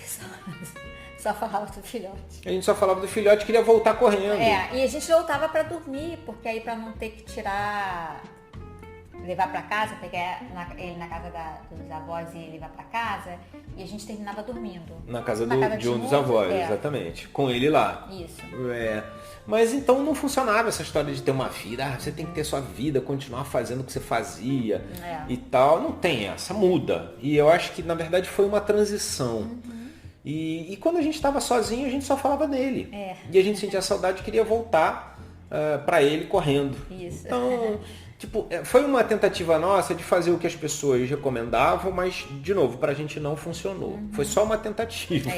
B: Só falava do filhote.
A: A gente só falava do filhote e queria voltar correndo.
B: E a gente voltava para dormir, porque aí para não ter que levar para casa, pegar ele na casa dos avós e levar para casa, e a gente terminava dormindo.
A: Na casa de um dos avós, exatamente. Com ele lá.
B: Isso.
A: Mas então não funcionava essa história de ter uma vida. Você tem que ter sua vida, continuar fazendo o que você fazia e tal. Não tem essa, muda. E eu acho que na verdade foi uma transição. E quando a gente estava sozinho, a gente só falava dele. E a gente sentia saudade e queria voltar para ele correndo.
B: Isso.
A: Então... Tipo, foi uma tentativa nossa de fazer o que as pessoas recomendavam, mas, de novo, pra gente não funcionou. Foi só uma tentativa.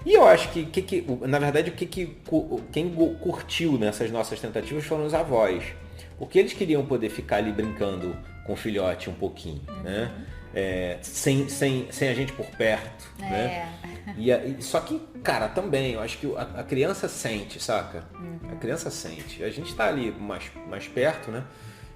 A: E eu acho que na verdade, quem curtiu nessas nossas tentativas foram os avós. Porque eles queriam poder ficar ali brincando com o filhote um pouquinho, né? Sem a gente por perto, né? Só que, cara, também, eu acho que a criança sente, saca? A criança sente. A gente tá ali mais perto, né?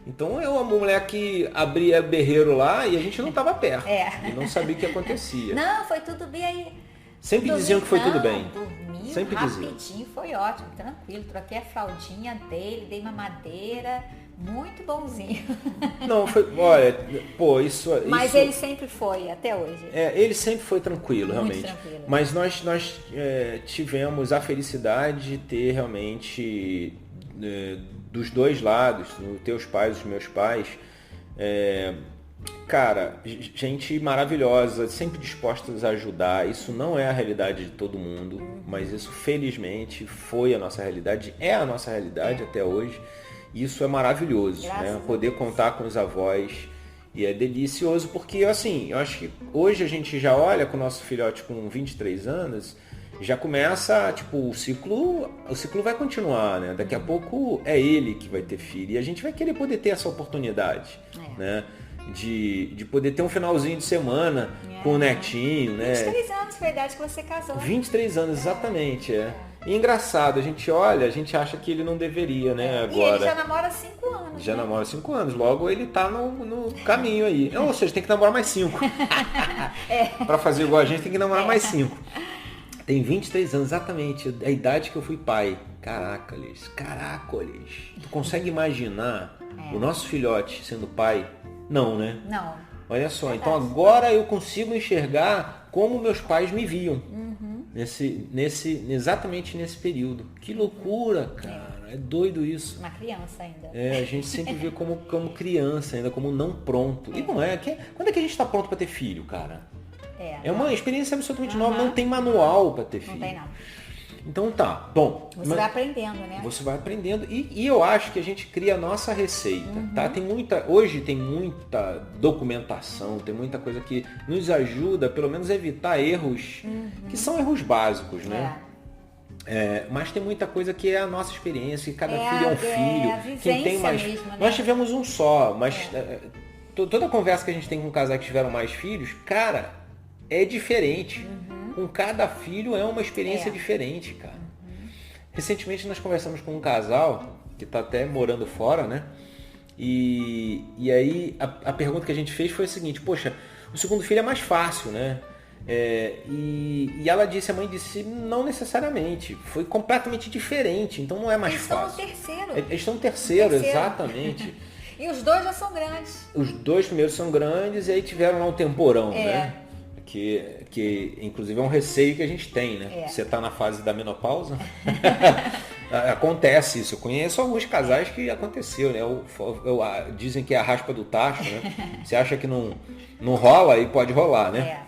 A: Então eu, a mulher que abria berreiro lá e a gente não tava perto. E não sabia o que acontecia.
B: Não, foi tudo bem aí.
A: Sempre diziam que foi tudo bem.
B: Dormi
A: Sempre
B: rapidinho,
A: diziam.
B: foi ótimo, tranquilo. Troquei a fraldinha dele, dei mamadeira. Muito bonzinho.
A: Não, foi, olha, pô,
B: Mas ele sempre foi, até hoje.
A: Ele sempre foi tranquilo,
B: muito
A: realmente.
B: Tranquilo.
A: Mas nós tivemos a felicidade de ter realmente, dos dois lados, os teus pais, os meus pais, cara, gente maravilhosa, sempre dispostas a ajudar. Isso não é a realidade de todo mundo, mas isso felizmente foi a nossa realidade, é a nossa realidade até hoje. Isso é maravilhoso, né? Poder contar com os avós. E é delicioso porque, assim, eu acho que hoje a gente já olha com o nosso filhote com 23 anos, já começa, tipo, o ciclo vai continuar, né? Daqui a pouco é ele que vai ter filho. E a gente vai querer poder ter essa oportunidade, né? De poder ter um finalzinho de semana com o netinho, né?
B: 23 anos foi a idade que você casou.
A: 23 anos, exatamente, E engraçado, a gente olha, a gente acha que ele não deveria, né, agora.
B: E ele já namora há 5 anos.
A: Já namora 5 anos, logo ele tá no caminho aí. Ou seja, tem que namorar mais 5. Pra fazer igual a gente, tem que namorar mais 5. Tem 23 anos, exatamente, a idade que eu fui pai. Caracoles. Tu consegue imaginar o nosso filhote sendo pai? Não, né?
B: Não.
A: Olha só, então agora eu consigo enxergar como meus pais me viam. Exatamente nesse período. Que loucura, cara. É doido isso.
B: Uma criança ainda.
A: A gente sempre vê como criança ainda, como não pronto. E não é. Quando é que a gente está pronto para ter filho, cara? É uma experiência absolutamente nova. Não tem manual para ter filho.
B: Não tem, não.
A: Então tá, bom.
B: Você vai aprendendo, né?
A: Você vai aprendendo e eu acho que a gente cria a nossa receita, tá? Hoje tem muita documentação, tem muita coisa que nos ajuda, pelo menos, a evitar erros que são erros básicos, né? Mas tem muita coisa que é a nossa experiência, que cada filho é um filho. Quem tem mais.
B: Mesmo, né?
A: Nós tivemos um só, mas toda conversa que a gente tem com casais que tiveram mais filhos, cara, é diferente. Com cada filho é uma experiência diferente, cara. Recentemente nós conversamos com um casal que está até morando fora, né? E aí a pergunta que a gente fez foi a seguinte: poxa, o segundo filho é mais fácil, né? E ela disse, a mãe disse, não necessariamente. Foi completamente diferente, então não é mais fácil. Eles estão no terceiro, exatamente.
B: E os dois já são grandes.
A: Os dois primeiros são grandes e aí tiveram lá um temporão, né? Que inclusive é um receio que a gente tem, né? Você está na fase da menopausa, acontece isso. Eu conheço alguns casais que aconteceu, né? Dizem que é a raspa do tacho, né? Você acha que não rola e pode rolar, né?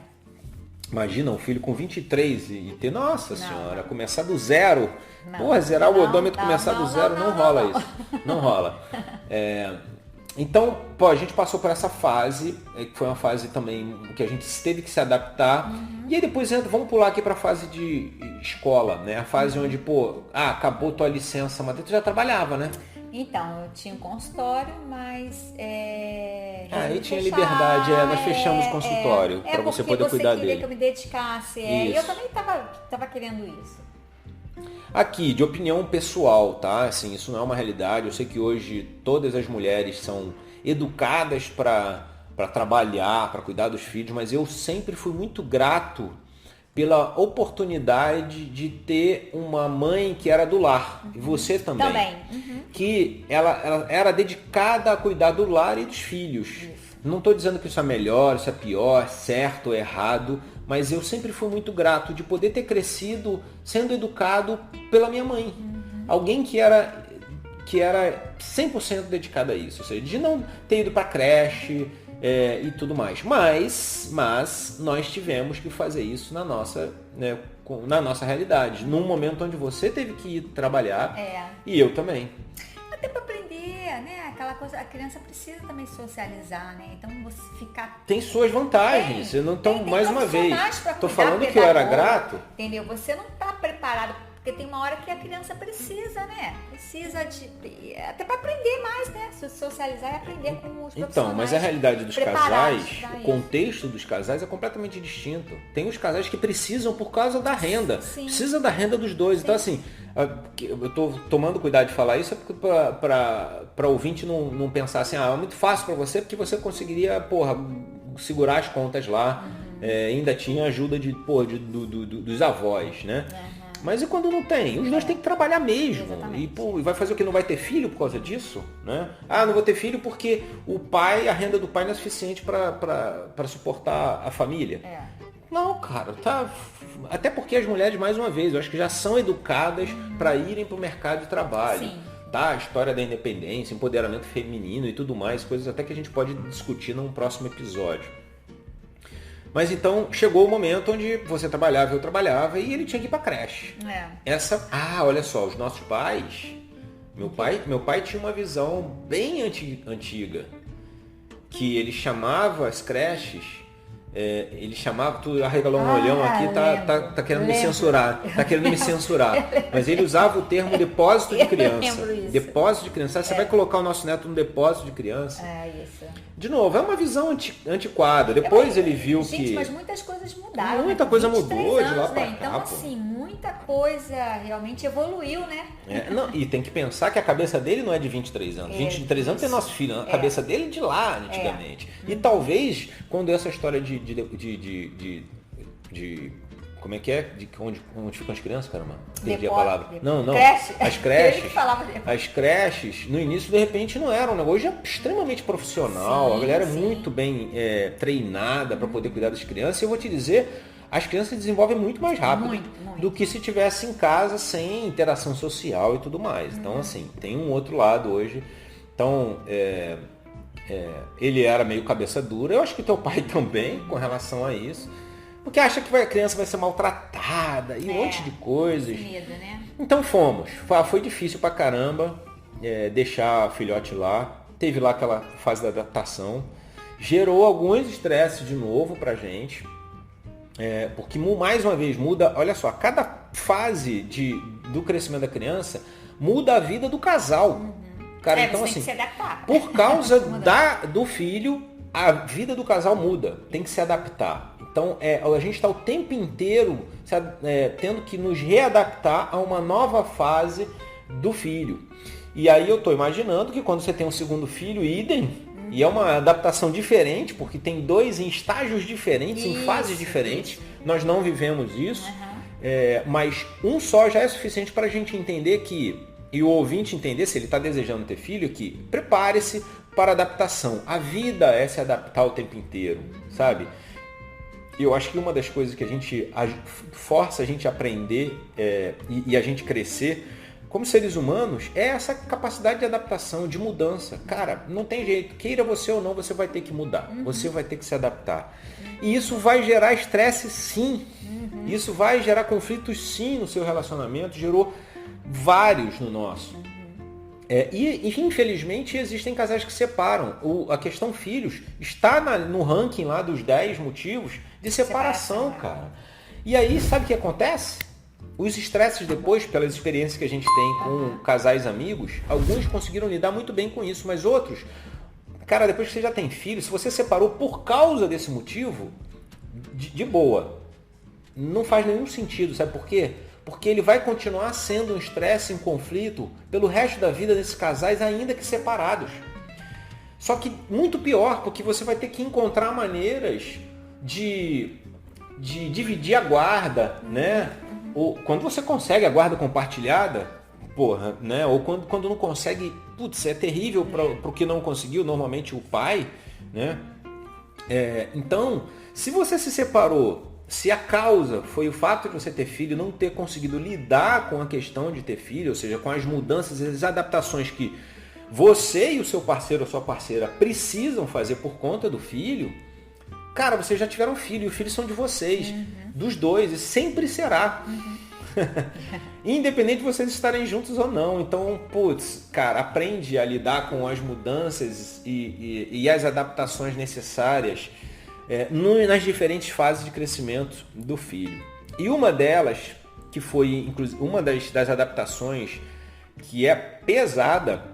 A: Imagina um filho com 23 e ter, nossa senhora, começar do zero. Porra, zerar o odômetro, começar do zero, não rola isso. Não rola. Então, a gente passou por essa fase, que foi uma fase também que a gente teve que se adaptar. E aí depois vamos pular aqui para a fase de escola, né? A fase onde, acabou tua licença, mas tu já trabalhava, né?
B: Então, eu tinha um consultório, mas...
A: aí tinha liberdade, nós fechamos o consultório para você poder cuidar dele.
B: Porque você queria que eu me dedicasse, e eu também estava querendo isso.
A: Aqui, de opinião pessoal, tá? Assim, isso não é uma realidade. Eu sei que hoje todas as mulheres são educadas para trabalhar, para cuidar dos filhos, mas eu sempre fui muito grato pela oportunidade de ter uma mãe que era do lar, e você também. Que ela era dedicada a cuidar do lar e dos filhos. Isso. Não estou dizendo que isso é melhor, isso é pior, certo ou errado, mas eu sempre fui muito grato de poder ter crescido sendo educado pela minha mãe. Alguém que era 100% dedicado a isso, ou seja, de não ter ido para creche e tudo mais. Mas nós tivemos que fazer isso na nossa realidade, num momento onde você teve que ir trabalhar e eu também.
B: Até para aprender, né? Aquela coisa, a criança precisa também socializar, né? Então você ficar...
A: Tem suas vantagens. Eu não estou, mais uma vez, estou falando que eu era grato.
B: Entendeu? Você não está preparado, porque tem uma hora que a criança precisa, né? Precisa até para aprender mais, né? Socializar e aprender com os profissionais.
A: Então, mas a realidade dos casais, o contexto dos casais é completamente distinto. Tem os casais que precisam por causa da renda. Sim. Precisa da renda dos dois. Sim. Então, assim, eu estou tomando cuidado de falar isso para ouvinte não pensar assim, é muito fácil para você porque você conseguiria, segurar as contas lá. Ainda tinha ajuda dos avós, né? Mas e quando não tem? Os dois têm que trabalhar mesmo. E vai fazer o que? Não vai ter filho por causa disso? Né? Não vou ter filho porque a renda do pai não é suficiente para suportar a família. Não, cara, tá. Até porque as mulheres, mais uma vez, eu acho que já são educadas para irem para o mercado de trabalho. Sim. Tá? A história da independência, empoderamento feminino e tudo mais, coisas até que a gente pode discutir num próximo episódio. Mas então chegou o momento onde você trabalhava, eu trabalhava e ele tinha que ir para creche. Olha só, os nossos pais, meu pai tinha uma visão bem antiga, que ele chamava as creches, tu arregalou um olhão aqui, tá querendo me censurar, mas ele usava o termo depósito de criança. Depósito de criança, você vai colocar o nosso neto no depósito de criança.
B: Isso.
A: De novo, é uma visão antiquada. Depois ele viu que...
B: mas muitas coisas mudaram.
A: Muita coisa mudou de lá pra cá.
B: Então, assim, muita coisa realmente evoluiu, né?
A: E tem que pensar que a cabeça dele não é de 23 anos. 23 anos tem nosso filho. A cabeça dele é de lá, antigamente. E talvez, quando essa história de como é que é? Onde ficam as crianças, caramba? Perdi a palavra. Não.
B: Creche.
A: As creches, no início, de repente, não eram. Hoje é extremamente profissional. A galera é muito bem treinada para poder cuidar das crianças. E eu vou te dizer, as crianças se desenvolvem muito mais rápido do que se tivesse em casa sem interação social e tudo mais. Então, assim, tem um outro lado hoje. Então, ele era meio cabeça dura. Eu acho que teu pai também, com relação a isso. Porque acha que a criança vai ser maltratada e um monte de coisas.
B: Medo, né?
A: Então fomos. Foi difícil pra caramba deixar a filhote lá. Teve lá aquela fase da adaptação. Gerou alguns estresses de novo pra gente. Porque mais uma vez muda, olha só, cada fase do crescimento da criança muda a vida do casal. Cara, então assim,
B: tem que se adaptar.
A: Por causa do filho, a vida do casal muda. Tem que se adaptar. Então, a gente está o tempo inteiro tendo que nos readaptar a uma nova fase do filho. E aí eu estou imaginando que quando você tem um segundo filho, idem, e é uma adaptação diferente, porque tem dois em estágios diferentes, em fases diferentes. Nós não vivemos isso, mas um só já é suficiente para a gente entender e o ouvinte entender, se ele está desejando ter filho, que prepare-se para a adaptação. A vida é se adaptar o tempo inteiro, sabe? Eu acho que uma das coisas que a gente força a gente a aprender e a gente crescer como seres humanos é essa capacidade de adaptação, de mudança. Cara, não tem jeito. Queira você ou não, você vai ter que mudar. Você vai ter que se adaptar. E isso vai gerar estresse, sim. Isso vai gerar conflitos, sim, no seu relacionamento. Gerou vários no nosso. E infelizmente existem casais que separam. A questão filhos está no ranking lá dos 10 motivos de separação, cara. E aí, sabe o que acontece? Os estresses depois, pelas experiências que a gente tem com casais amigos, alguns conseguiram lidar muito bem com isso, mas outros, cara, depois que você já tem filho, se você separou por causa desse motivo, de boa, não faz nenhum sentido, sabe por quê? Porque ele vai continuar sendo um estresse, um conflito pelo resto da vida desses casais, ainda que separados. Só que muito pior, porque você vai ter que encontrar maneiras de de dividir a guarda, né? Ou quando você consegue a guarda compartilhada, porra, né? Ou quando não consegue, putz, é terrível para o que não conseguiu, normalmente o pai, né? Então, se você se separou, se a causa foi o fato de você ter filho, não ter conseguido lidar com a questão de ter filho, ou seja, com as mudanças, as adaptações que você e o seu parceiro ou sua parceira precisam fazer por conta do filho, cara, vocês já tiveram filho, e os filhos são de vocês, dos dois, e sempre será. Independente de vocês estarem juntos ou não. Então, putz, cara, aprende a lidar com as mudanças e as adaptações necessárias nas diferentes fases de crescimento do filho. E uma delas, que foi inclusive uma das adaptações que é pesada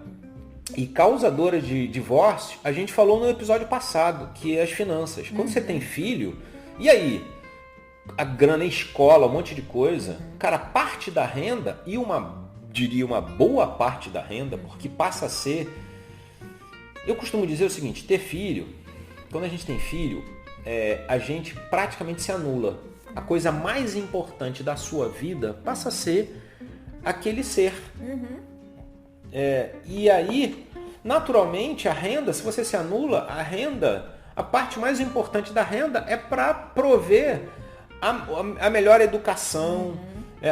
A: e causadora de divórcio, a gente falou no episódio passado, que é as finanças. Quando você tem filho, e aí? A grana em escola, um monte de coisa. Cara, parte da renda, e diria uma boa parte da renda, porque passa a ser... Eu costumo dizer o seguinte, ter filho, quando a gente tem filho, a gente praticamente se anula. A coisa mais importante da sua vida passa a ser aquele ser. E aí, naturalmente, a renda, se você se anula, a parte mais importante da renda é para prover a melhor educação,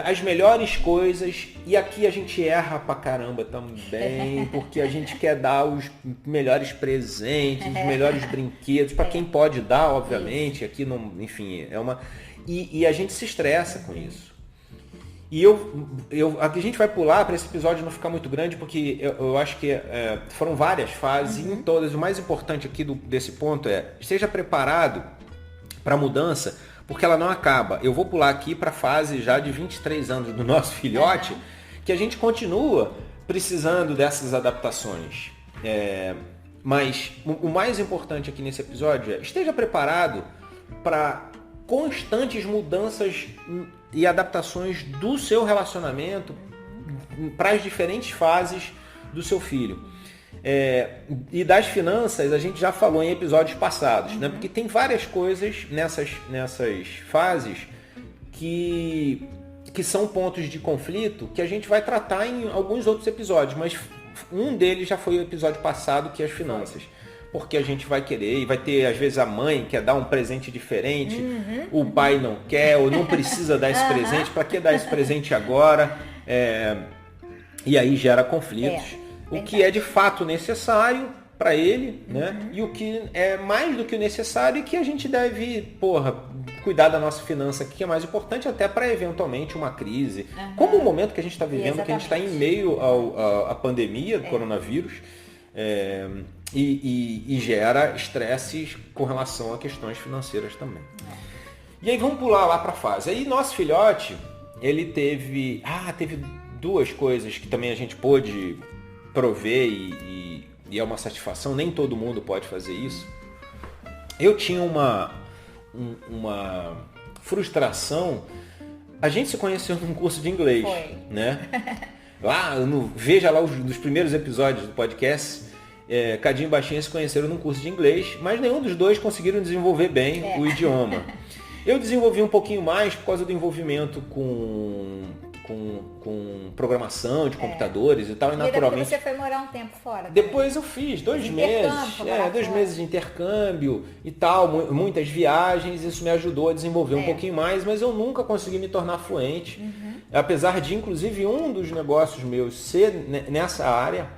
A: as melhores coisas, e aqui a gente erra pra caramba também, porque a gente quer dar os melhores presentes, os melhores brinquedos, para quem pode dar, obviamente, aqui não, enfim, e a gente se estressa com isso. E a gente vai pular para esse episódio não ficar muito grande, porque eu acho que foram várias fases, e em todas, o mais importante aqui desse ponto esteja preparado para a mudança, porque ela não acaba. Eu vou pular aqui para a fase já de 23 anos do nosso filhote, que a gente continua precisando dessas adaptações. Mas o mais importante aqui nesse episódio esteja preparado para constantes mudanças e adaptações do seu relacionamento para as diferentes fases do seu filho. E das finanças a gente já falou em episódios passados, né? Porque tem várias coisas nessas fases que são pontos de conflito que a gente vai tratar em alguns outros episódios, mas um deles já foi o episódio passado, que é as finanças. Porque a gente vai querer, e vai ter, às vezes, a mãe quer dar um presente diferente, o pai não quer, ou não precisa dar esse presente, para que dar esse presente agora? E aí gera conflitos. O que é de fato necessário para ele, né? E o que é mais do que o necessário e que a gente deve, cuidar da nossa finança, que é mais importante até para eventualmente uma crise. Como o momento que a gente está vivendo, que a gente está em meio à pandemia do coronavírus, e gera estresses com relação a questões financeiras também. E aí vamos pular lá para a fase. Aí nosso filhote, ele teve duas coisas que também a gente pôde prover e é uma satisfação, nem todo mundo pode fazer isso. Eu tinha uma frustração. A gente se conheceu num curso de inglês, né? Veja lá os primeiros episódios do podcast, Cadinho e Baixinha se conheceram num curso de inglês, mas nenhum dos dois conseguiram desenvolver bem o idioma. Eu desenvolvi um pouquinho mais por causa do envolvimento com programação de computadores e tal, e naturalmente...
B: você foi morar um tempo fora?
A: Depois eu fiz 2 meses, 2 meses de intercâmbio e tal, muitas viagens, isso me ajudou a desenvolver um pouquinho mais, mas eu nunca consegui me tornar fluente, apesar de, inclusive, um dos negócios meus ser nessa área,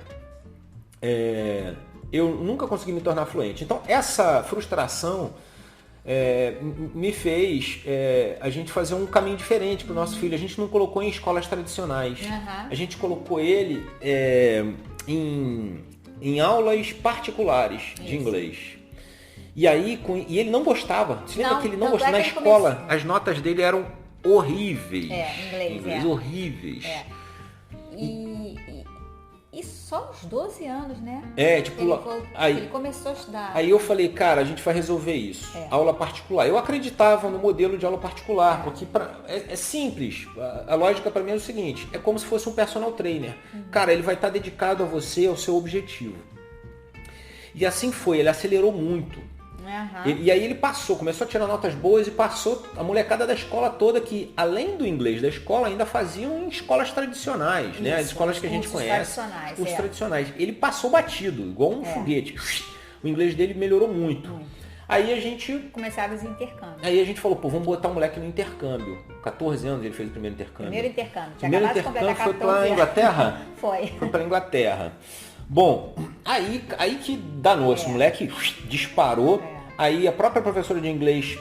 A: eu nunca consegui me tornar fluente. Então, essa frustração me fez a gente fazer um caminho diferente para o nosso filho. A gente não colocou em escolas tradicionais. A gente colocou ele em aulas particulares de inglês. E aí, e ele não gostava. Você lembra que ele não gostava? Na escola, as notas dele eram horríveis. Inglês horríveis.
B: E só aos 12 anos, né?
A: Ele
B: começou a estudar.
A: Aí eu falei, cara, a gente vai resolver isso. Aula particular. Eu acreditava no modelo de aula particular, porque é simples. A lógica para mim é o seguinte, é como se fosse um personal trainer. Cara, ele vai estar dedicado a você, ao seu objetivo. E assim foi, ele acelerou muito. E aí ele começou a tirar notas boas e passou a molecada da escola toda que, além do inglês da escola, ainda faziam em escolas tradicionais,
B: Isso,
A: né? As escolas que a gente conhece, os tradicionais. Ele passou batido, igual um foguete. O inglês dele melhorou muito. Aí a gente...
B: Começaram os intercâmbios.
A: Aí a gente falou, pô, vamos botar o moleque no intercâmbio. 14 anos ele fez o primeiro intercâmbio.
B: Primeiro intercâmbio
A: foi pra Inglaterra?
B: Foi
A: pra Inglaterra. Bom, aí que danou, esse moleque disparou. Aí a própria professora de inglês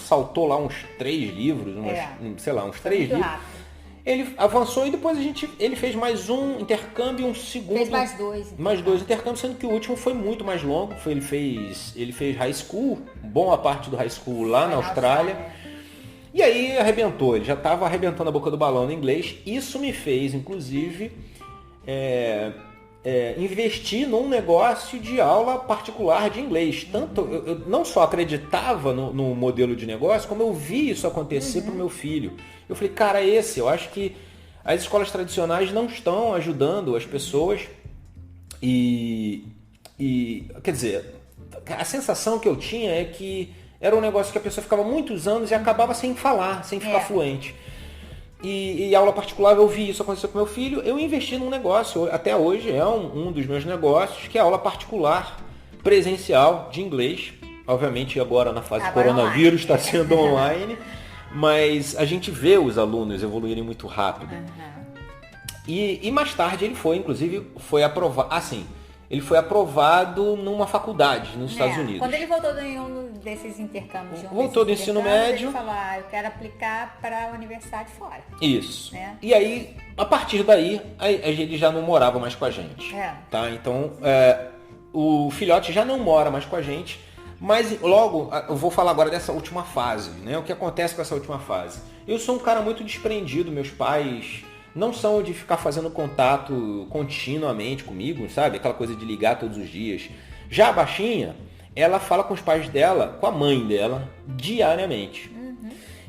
A: saltou lá uns 3 livros, uns 3 livros. Rápido. Ele avançou e depois ele fez mais um intercâmbio, um segundo.
B: Fez mais 2.
A: Mais 2 intercâmbios, sendo que o último foi muito mais longo. Ele fez high school, boa parte do high school lá na Austrália. E aí arrebentou, ele já estava arrebentando a boca do balão no inglês. Isso me fez, inclusive, investir num negócio de aula particular de inglês. Tanto eu não só acreditava no modelo de negócio, como eu vi isso acontecer para o meu filho. Eu falei, cara, eu acho que as escolas tradicionais não estão ajudando as pessoas e quer dizer, a sensação que eu tinha é que era um negócio que a pessoa ficava muitos anos e acabava sem falar, sem ficar fluente. E aula particular, eu vi isso acontecer com meu filho, eu investi num negócio, até hoje é um dos meus negócios, que é aula particular presencial de inglês. Obviamente agora na fase coronavírus está sendo online, mas a gente vê os alunos evoluírem muito rápido. E mais tarde ele foi aprovado, ele foi aprovado numa faculdade nos Estados Unidos.
B: Quando ele voltou de um desses intercâmbios,
A: voltou do ensino médio,
B: ele falou, eu quero aplicar para a universidade fora.
A: Isso. E aí, a partir daí, ele já não morava mais com a gente. Tá? Então, o filhote já não mora mais com a gente, mas logo, eu vou falar agora dessa última fase, né? O que acontece com essa última fase? Eu sou um cara muito desprendido, meus pais não são de ficar fazendo contato continuamente comigo, sabe? Aquela coisa de ligar todos os dias. Já a baixinha, ela fala com os pais dela, com a mãe dela, diariamente.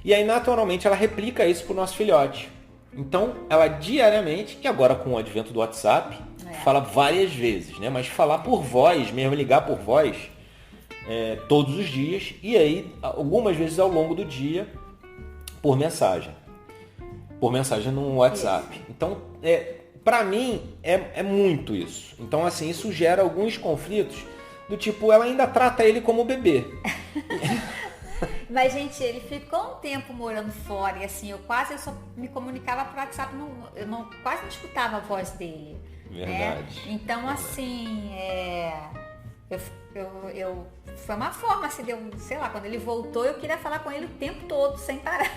A: E aí, naturalmente, ela replica isso pro nosso filhote. Então, ela diariamente, e agora com o advento do WhatsApp, fala várias vezes, né? Mas falar por voz, mesmo ligar por voz, todos os dias, e aí, algumas vezes ao longo do dia, por mensagem no WhatsApp. Isso. Então, para mim, é muito isso. Então, assim, isso gera alguns conflitos do tipo, ela ainda trata ele como bebê.
B: Mas, gente, ele ficou um tempo morando fora e assim, eu só me comunicava por WhatsApp, quase não escutava a voz dele.
A: Verdade.
B: Então, assim, foi uma forma, assim, sei lá, quando ele voltou, eu queria falar com ele o tempo todo, sem parar.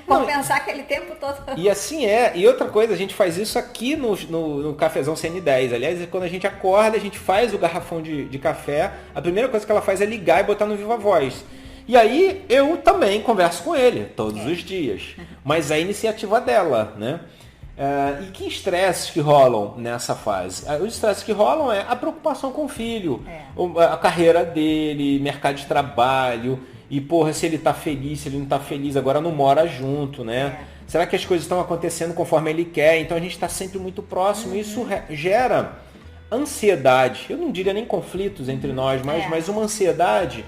B: Compensar aquele tempo todo.
A: E assim e outra coisa, a gente faz isso aqui no Cafezão CN10. Aliás, quando a gente acorda, a gente faz o garrafão de café, a primeira coisa que ela faz é ligar e botar no Viva Voz. E aí, eu também converso com ele, todos os dias. Mas é a iniciativa dela, né? E que estresses que rolam nessa fase? Os estresses que rolam é a preocupação com o filho, a carreira dele, mercado de trabalho, e porra, se ele tá feliz, se ele não tá feliz, agora não mora junto, né? Será que as coisas estão acontecendo conforme ele quer? Então a gente está sempre muito próximo, isso gera ansiedade, eu não diria nem conflitos entre nós, mas uma ansiedade,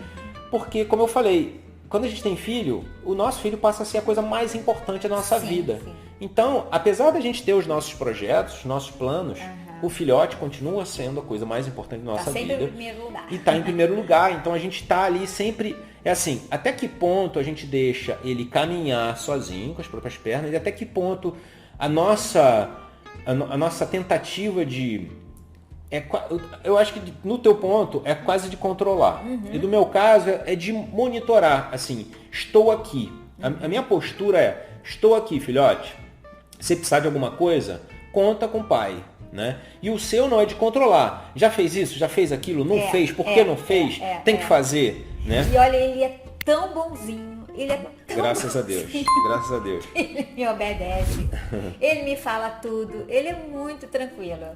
A: porque como eu falei, quando a gente tem filho, o nosso filho passa a ser a coisa mais importante da nossa vida. Sim. Então, apesar da gente ter os nossos projetos, os nossos planos, o filhote continua sendo a coisa mais importante da nossa vida.
B: Em primeiro lugar.
A: E está em primeiro lugar. Então a gente está ali sempre. É assim, até que ponto a gente deixa ele caminhar sozinho, com as próprias pernas, e até que ponto a nossa tentativa de. Eu acho que no teu ponto é quase de controlar. E no meu caso é de monitorar. Assim, estou aqui. A minha postura é: estou aqui, filhote. Se precisar de alguma coisa, conta com o pai, né? E o seu não é de controlar. Já fez isso? Já fez aquilo? Não fez? Por que não fez? Tem que fazer, né?
B: E olha, ele é tão bonzinho. Ele é tão
A: Graças a Deus. Graças a Deus.
B: Ele me obedece. Ele me fala tudo. Ele é muito tranquilo.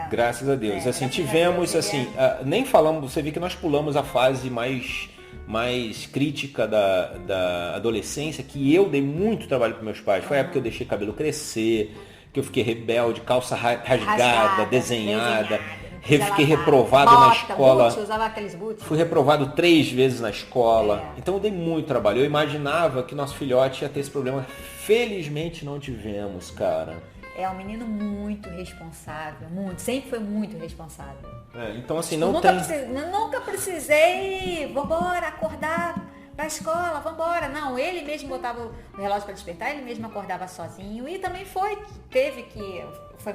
A: Graças a Deus. Assim, tivemos, assim, nem falamos, você vê que nós pulamos a fase mais crítica da adolescência, que eu dei muito trabalho para meus pais. Foi a época que eu deixei cabelo crescer, que eu fiquei rebelde, calça rasgada, desenhada, Fiquei reprovado na escola.
B: Boot, usava aqueles boots.
A: Fui reprovado 3 vezes na escola. Então eu dei muito trabalho. Eu imaginava que nosso filhote ia ter esse problema. Felizmente não tivemos, cara.
B: É um menino muito responsável, muito, sempre foi muito responsável.
A: Então assim,
B: nunca precisei, vambora, acordar pra escola, vambora. Não, ele mesmo botava o relógio para despertar, ele mesmo acordava sozinho e também foi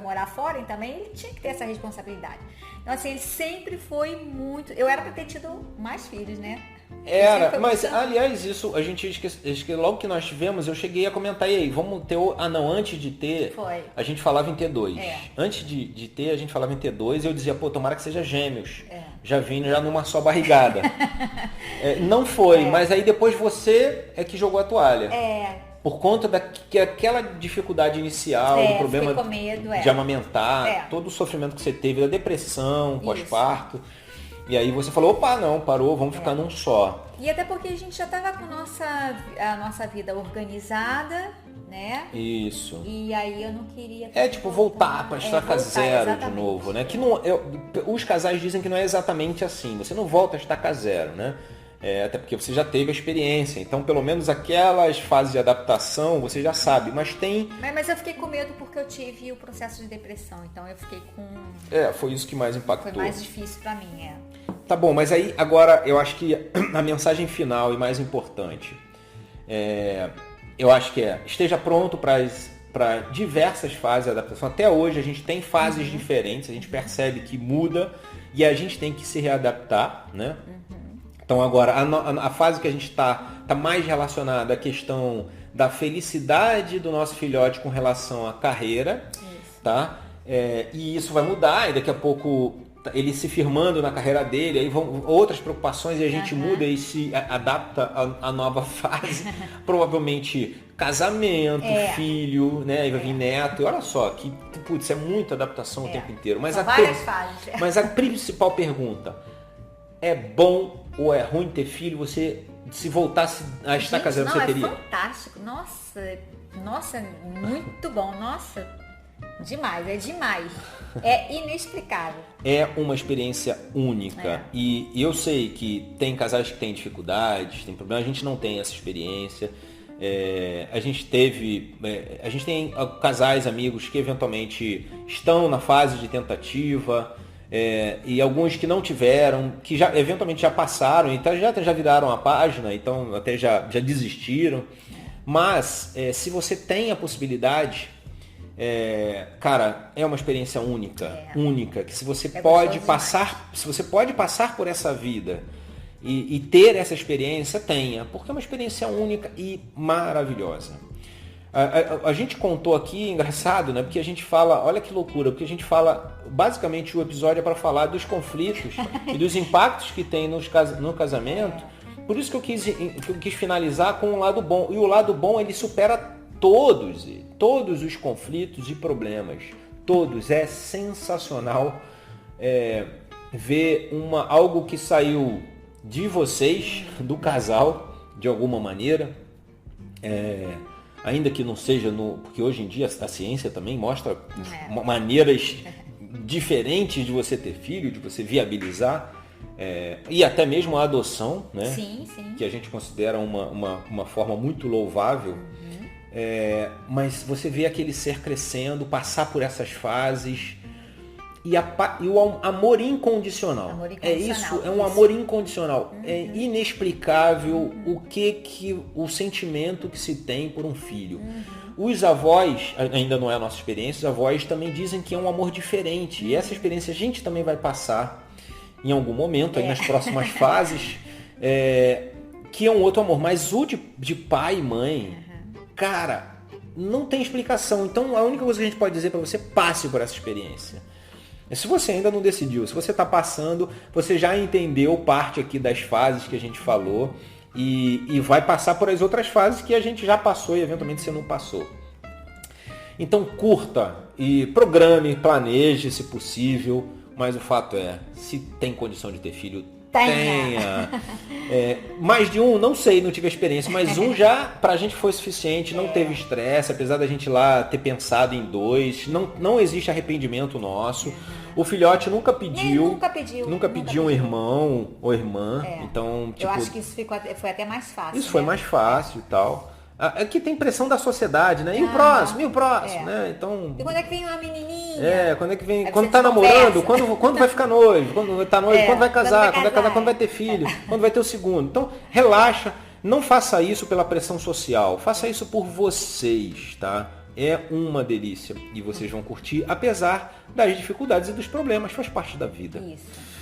B: morar fora e também ele tinha que ter essa responsabilidade. Então assim, ele sempre foi muito... Eu era pra ter tido mais filhos, né?
A: Era, mas aliás, isso a gente esqueceu, logo que nós tivemos, eu cheguei a comentar, e aí, vamos ter antes de ter, a gente falava em ter 2. Antes de ter, a gente falava em ter 2, e eu dizia, tomara que seja gêmeos. Já vim já numa só barrigada. Não foi, mas aí depois você é que jogou a toalha. Por conta daquela dificuldade inicial, do problema
B: com medo,
A: de amamentar, todo o sofrimento que você teve, da depressão, pós-parto. E aí você falou, opa, não, parou, vamos ficar num só.
B: E até porque a gente já estava com a nossa vida organizada, né?
A: Isso.
B: E aí eu não queria...
A: voltar para a estaca zero de novo, né? Que os casais dizem que não é exatamente assim. Você não volta a estaca zero, né? Até porque você já teve a experiência. Então, pelo menos aquelas fases de adaptação, você já sabe. Mas tem...
B: Mas eu fiquei com medo porque eu tive o processo de depressão. Então, eu fiquei com...
A: foi isso que mais impactou.
B: Foi mais difícil para mim,
A: Tá bom, mas aí, agora, eu acho que a mensagem final e mais importante, eu acho que esteja pronto para diversas fases de adaptação. Até hoje, a gente tem fases diferentes, a gente percebe que muda e a gente tem que se readaptar, né? Então agora, a fase que a gente está mais relacionada à questão da felicidade do nosso filhote com relação à carreira, tá? E isso vai mudar, e daqui a pouco ele se firmando na carreira dele, aí vão outras preocupações e a gente muda e se adapta à nova fase. Provavelmente casamento, filho, né? E vai vir neto. E olha só, putz, é muita adaptação o tempo inteiro. Mas
B: várias fases.
A: Mas a principal pergunta, é bom ou é ruim ter filho? Você, se voltasse a estaca zero, você teria?
B: É fantástico. Nossa, muito bom. Nossa, demais, é demais. É inexplicável.
A: É uma experiência única. E eu sei que tem casais que têm dificuldades, tem problemas. A gente não tem essa experiência. A gente tem casais, amigos que eventualmente estão na fase de tentativa. E alguns que não tiveram, que já eventualmente já passaram, então já viraram a página, então até já desistiram. Mas se você tem a possibilidade, cara, é uma experiência única, que se você pode passar por essa vida e ter essa experiência, tenha, porque é uma experiência única e maravilhosa. A gente contou aqui, engraçado, né? Porque a gente fala, olha que loucura, porque a gente fala, basicamente o episódio é para falar dos conflitos e dos impactos que tem no casamento. Por isso que eu quis finalizar com o lado bom. E o lado bom, ele supera todos os conflitos e problemas. Todos. É sensacional ver algo que saiu de vocês, do casal, de alguma maneira. Ainda que não seja porque hoje em dia a ciência também mostra maneiras diferentes de você ter filho, de você viabilizar, e até mesmo a adoção, né?
B: Sim.
A: Que a gente considera uma forma muito louvável. Mas você vê aquele ser crescendo, passar por essas fases, e o amor incondicional. É um amor incondicional. É inexplicável o sentimento que se tem por um filho. Os avós, ainda não é a nossa experiência, os avós também dizem que é um amor diferente. E essa experiência a gente também vai passar em algum momento, aí nas próximas fases, que é um outro amor. Mas o de pai e mãe, cara, não tem explicação. Então a única coisa que a gente pode dizer para você, passe por essa experiência. Se você ainda não decidiu, se você está passando, você já entendeu parte aqui das fases que a gente falou e vai passar por as outras fases que a gente já passou e eventualmente você não passou. Então curta e programe, planeje se possível, mas o fato é, se tem condição de ter filho,
B: Tenha.
A: Mais de um, não sei, não tive a experiência, mas um já pra gente foi suficiente, não teve estresse, apesar da gente lá ter pensado em 2, não existe arrependimento nosso. O filhote nunca pediu um irmão ou irmã, então tipo,
B: eu acho que isso foi até mais fácil.
A: Isso foi mais fácil e tal. Aqui tem pressão da sociedade, né? E o próximo, né? Então.
B: E quando é que vem uma menininha?
A: Quando é que vem? Quando tá namorando, quando vai ficar noivo? Quando tá noivo, quando vai casar? Quando vai casar, quando vai ter filho? Quando vai ter o segundo? Então, relaxa. Não faça isso pela pressão social. Faça isso por vocês, tá? É uma delícia. E vocês vão curtir, apesar das dificuldades e dos problemas. Faz parte da vida.
B: Isso.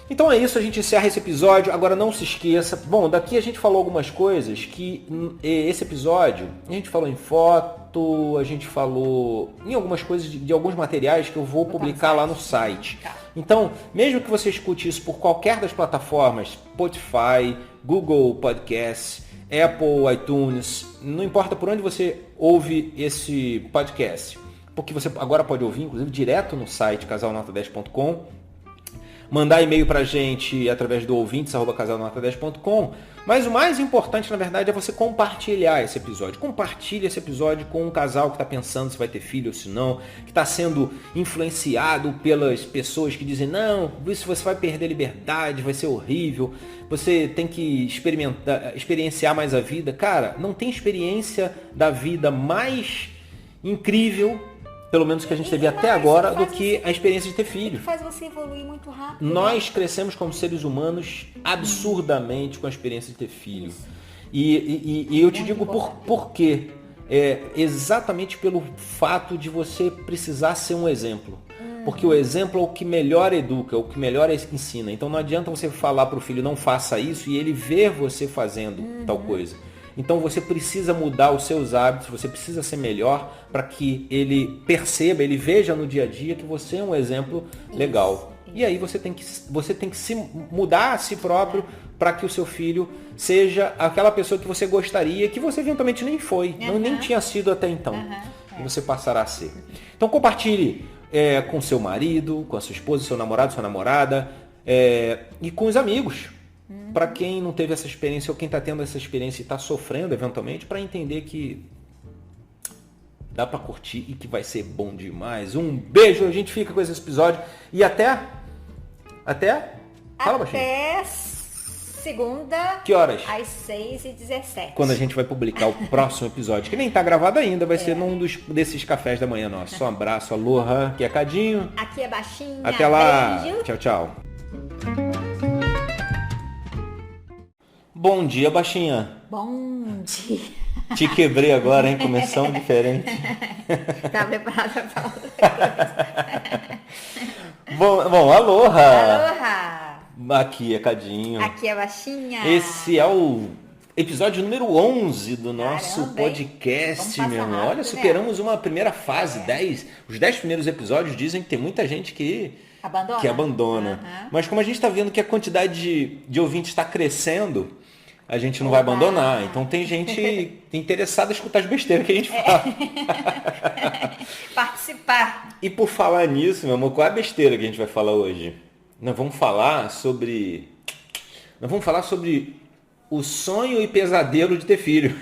A: Então é isso, a gente encerra esse episódio. Agora não se esqueça, bom, daqui a gente falou algumas coisas que esse episódio, a gente falou em foto, a gente falou em algumas coisas de alguns materiais que eu vou publicar lá no site. Então, mesmo que você escute isso por qualquer das plataformas, Spotify, Google Podcasts, Apple, iTunes, não importa por onde você ouve esse podcast, porque você agora pode ouvir, inclusive, direto no site casalnota10.com, mandar e-mail pra gente através do ouvintes@casalnota10.com, mas o mais importante, na verdade, é você compartilhar esse episódio. Compartilhe esse episódio com um casal que está pensando se vai ter filho ou se não, que está sendo influenciado pelas pessoas que dizem, não, isso você vai perder liberdade, vai ser horrível, você tem que experienciar mais a vida. Cara, não tem experiência da vida mais incrível, pelo menos que a gente teve até agora, do que a experiência de ter filho.
B: Faz você evoluir muito rápido.
A: Nós crescemos como seres humanos absurdamente com a experiência de ter filho. E eu te digo por quê. Exatamente pelo fato de você precisar ser um exemplo. Porque o exemplo é o que melhor educa, é o que melhor ensina. Então não adianta você falar para o filho, não faça isso, e ele ver você fazendo tal coisa. Então você precisa mudar os seus hábitos, você precisa ser melhor para que ele perceba, ele veja no dia a dia que você é um exemplo legal. E aí você tem que se mudar a si próprio para que o seu filho seja aquela pessoa que você gostaria, que você eventualmente nem foi, nem tinha sido até então. E você passará a ser. Então compartilhe com seu marido, com a sua esposa, seu namorado, sua namorada, e com os amigos. Para quem não teve essa experiência ou quem está tendo essa experiência e está sofrendo eventualmente, para entender que dá para curtir e que vai ser bom demais. Um beijo, a gente fica com esse episódio e até fala, baixinho.
B: Até segunda.
A: Que horas?
B: Às 6h17.
A: Quando a gente vai publicar o próximo episódio, que nem está gravado ainda, vai ser num desses cafés da manhã nosso. Um abraço, aloha, aqui é Cadinho.
B: Aqui é Baixinha.
A: Até lá.
B: Beijo.
A: Tchau, tchau. Bom dia, Baixinha.
B: Bom dia.
A: Te quebrei agora, hein? Começamos diferente.
B: Tá preparada para falar?
A: Bom, aloha.
B: Aloha.
A: Aqui é Cadinho.
B: Aqui é Baixinha.
A: Esse é o episódio número 11 do nosso
B: Caramba,
A: podcast,
B: hein?
A: meu irmão.
B: Rápido,
A: Olha, superamos uma primeira fase, 10. Os 10 primeiros episódios dizem que tem muita gente que abandona. Mas como a gente está vendo que a quantidade de ouvintes está crescendo, a gente não vai abandonar. Então tem gente interessada em escutar as besteiras que a gente fala.
B: Participar.
A: E por falar nisso, meu amor, qual é a besteira que a gente vai falar hoje? Nós vamos falar sobre o sonho e pesadelo de ter filho.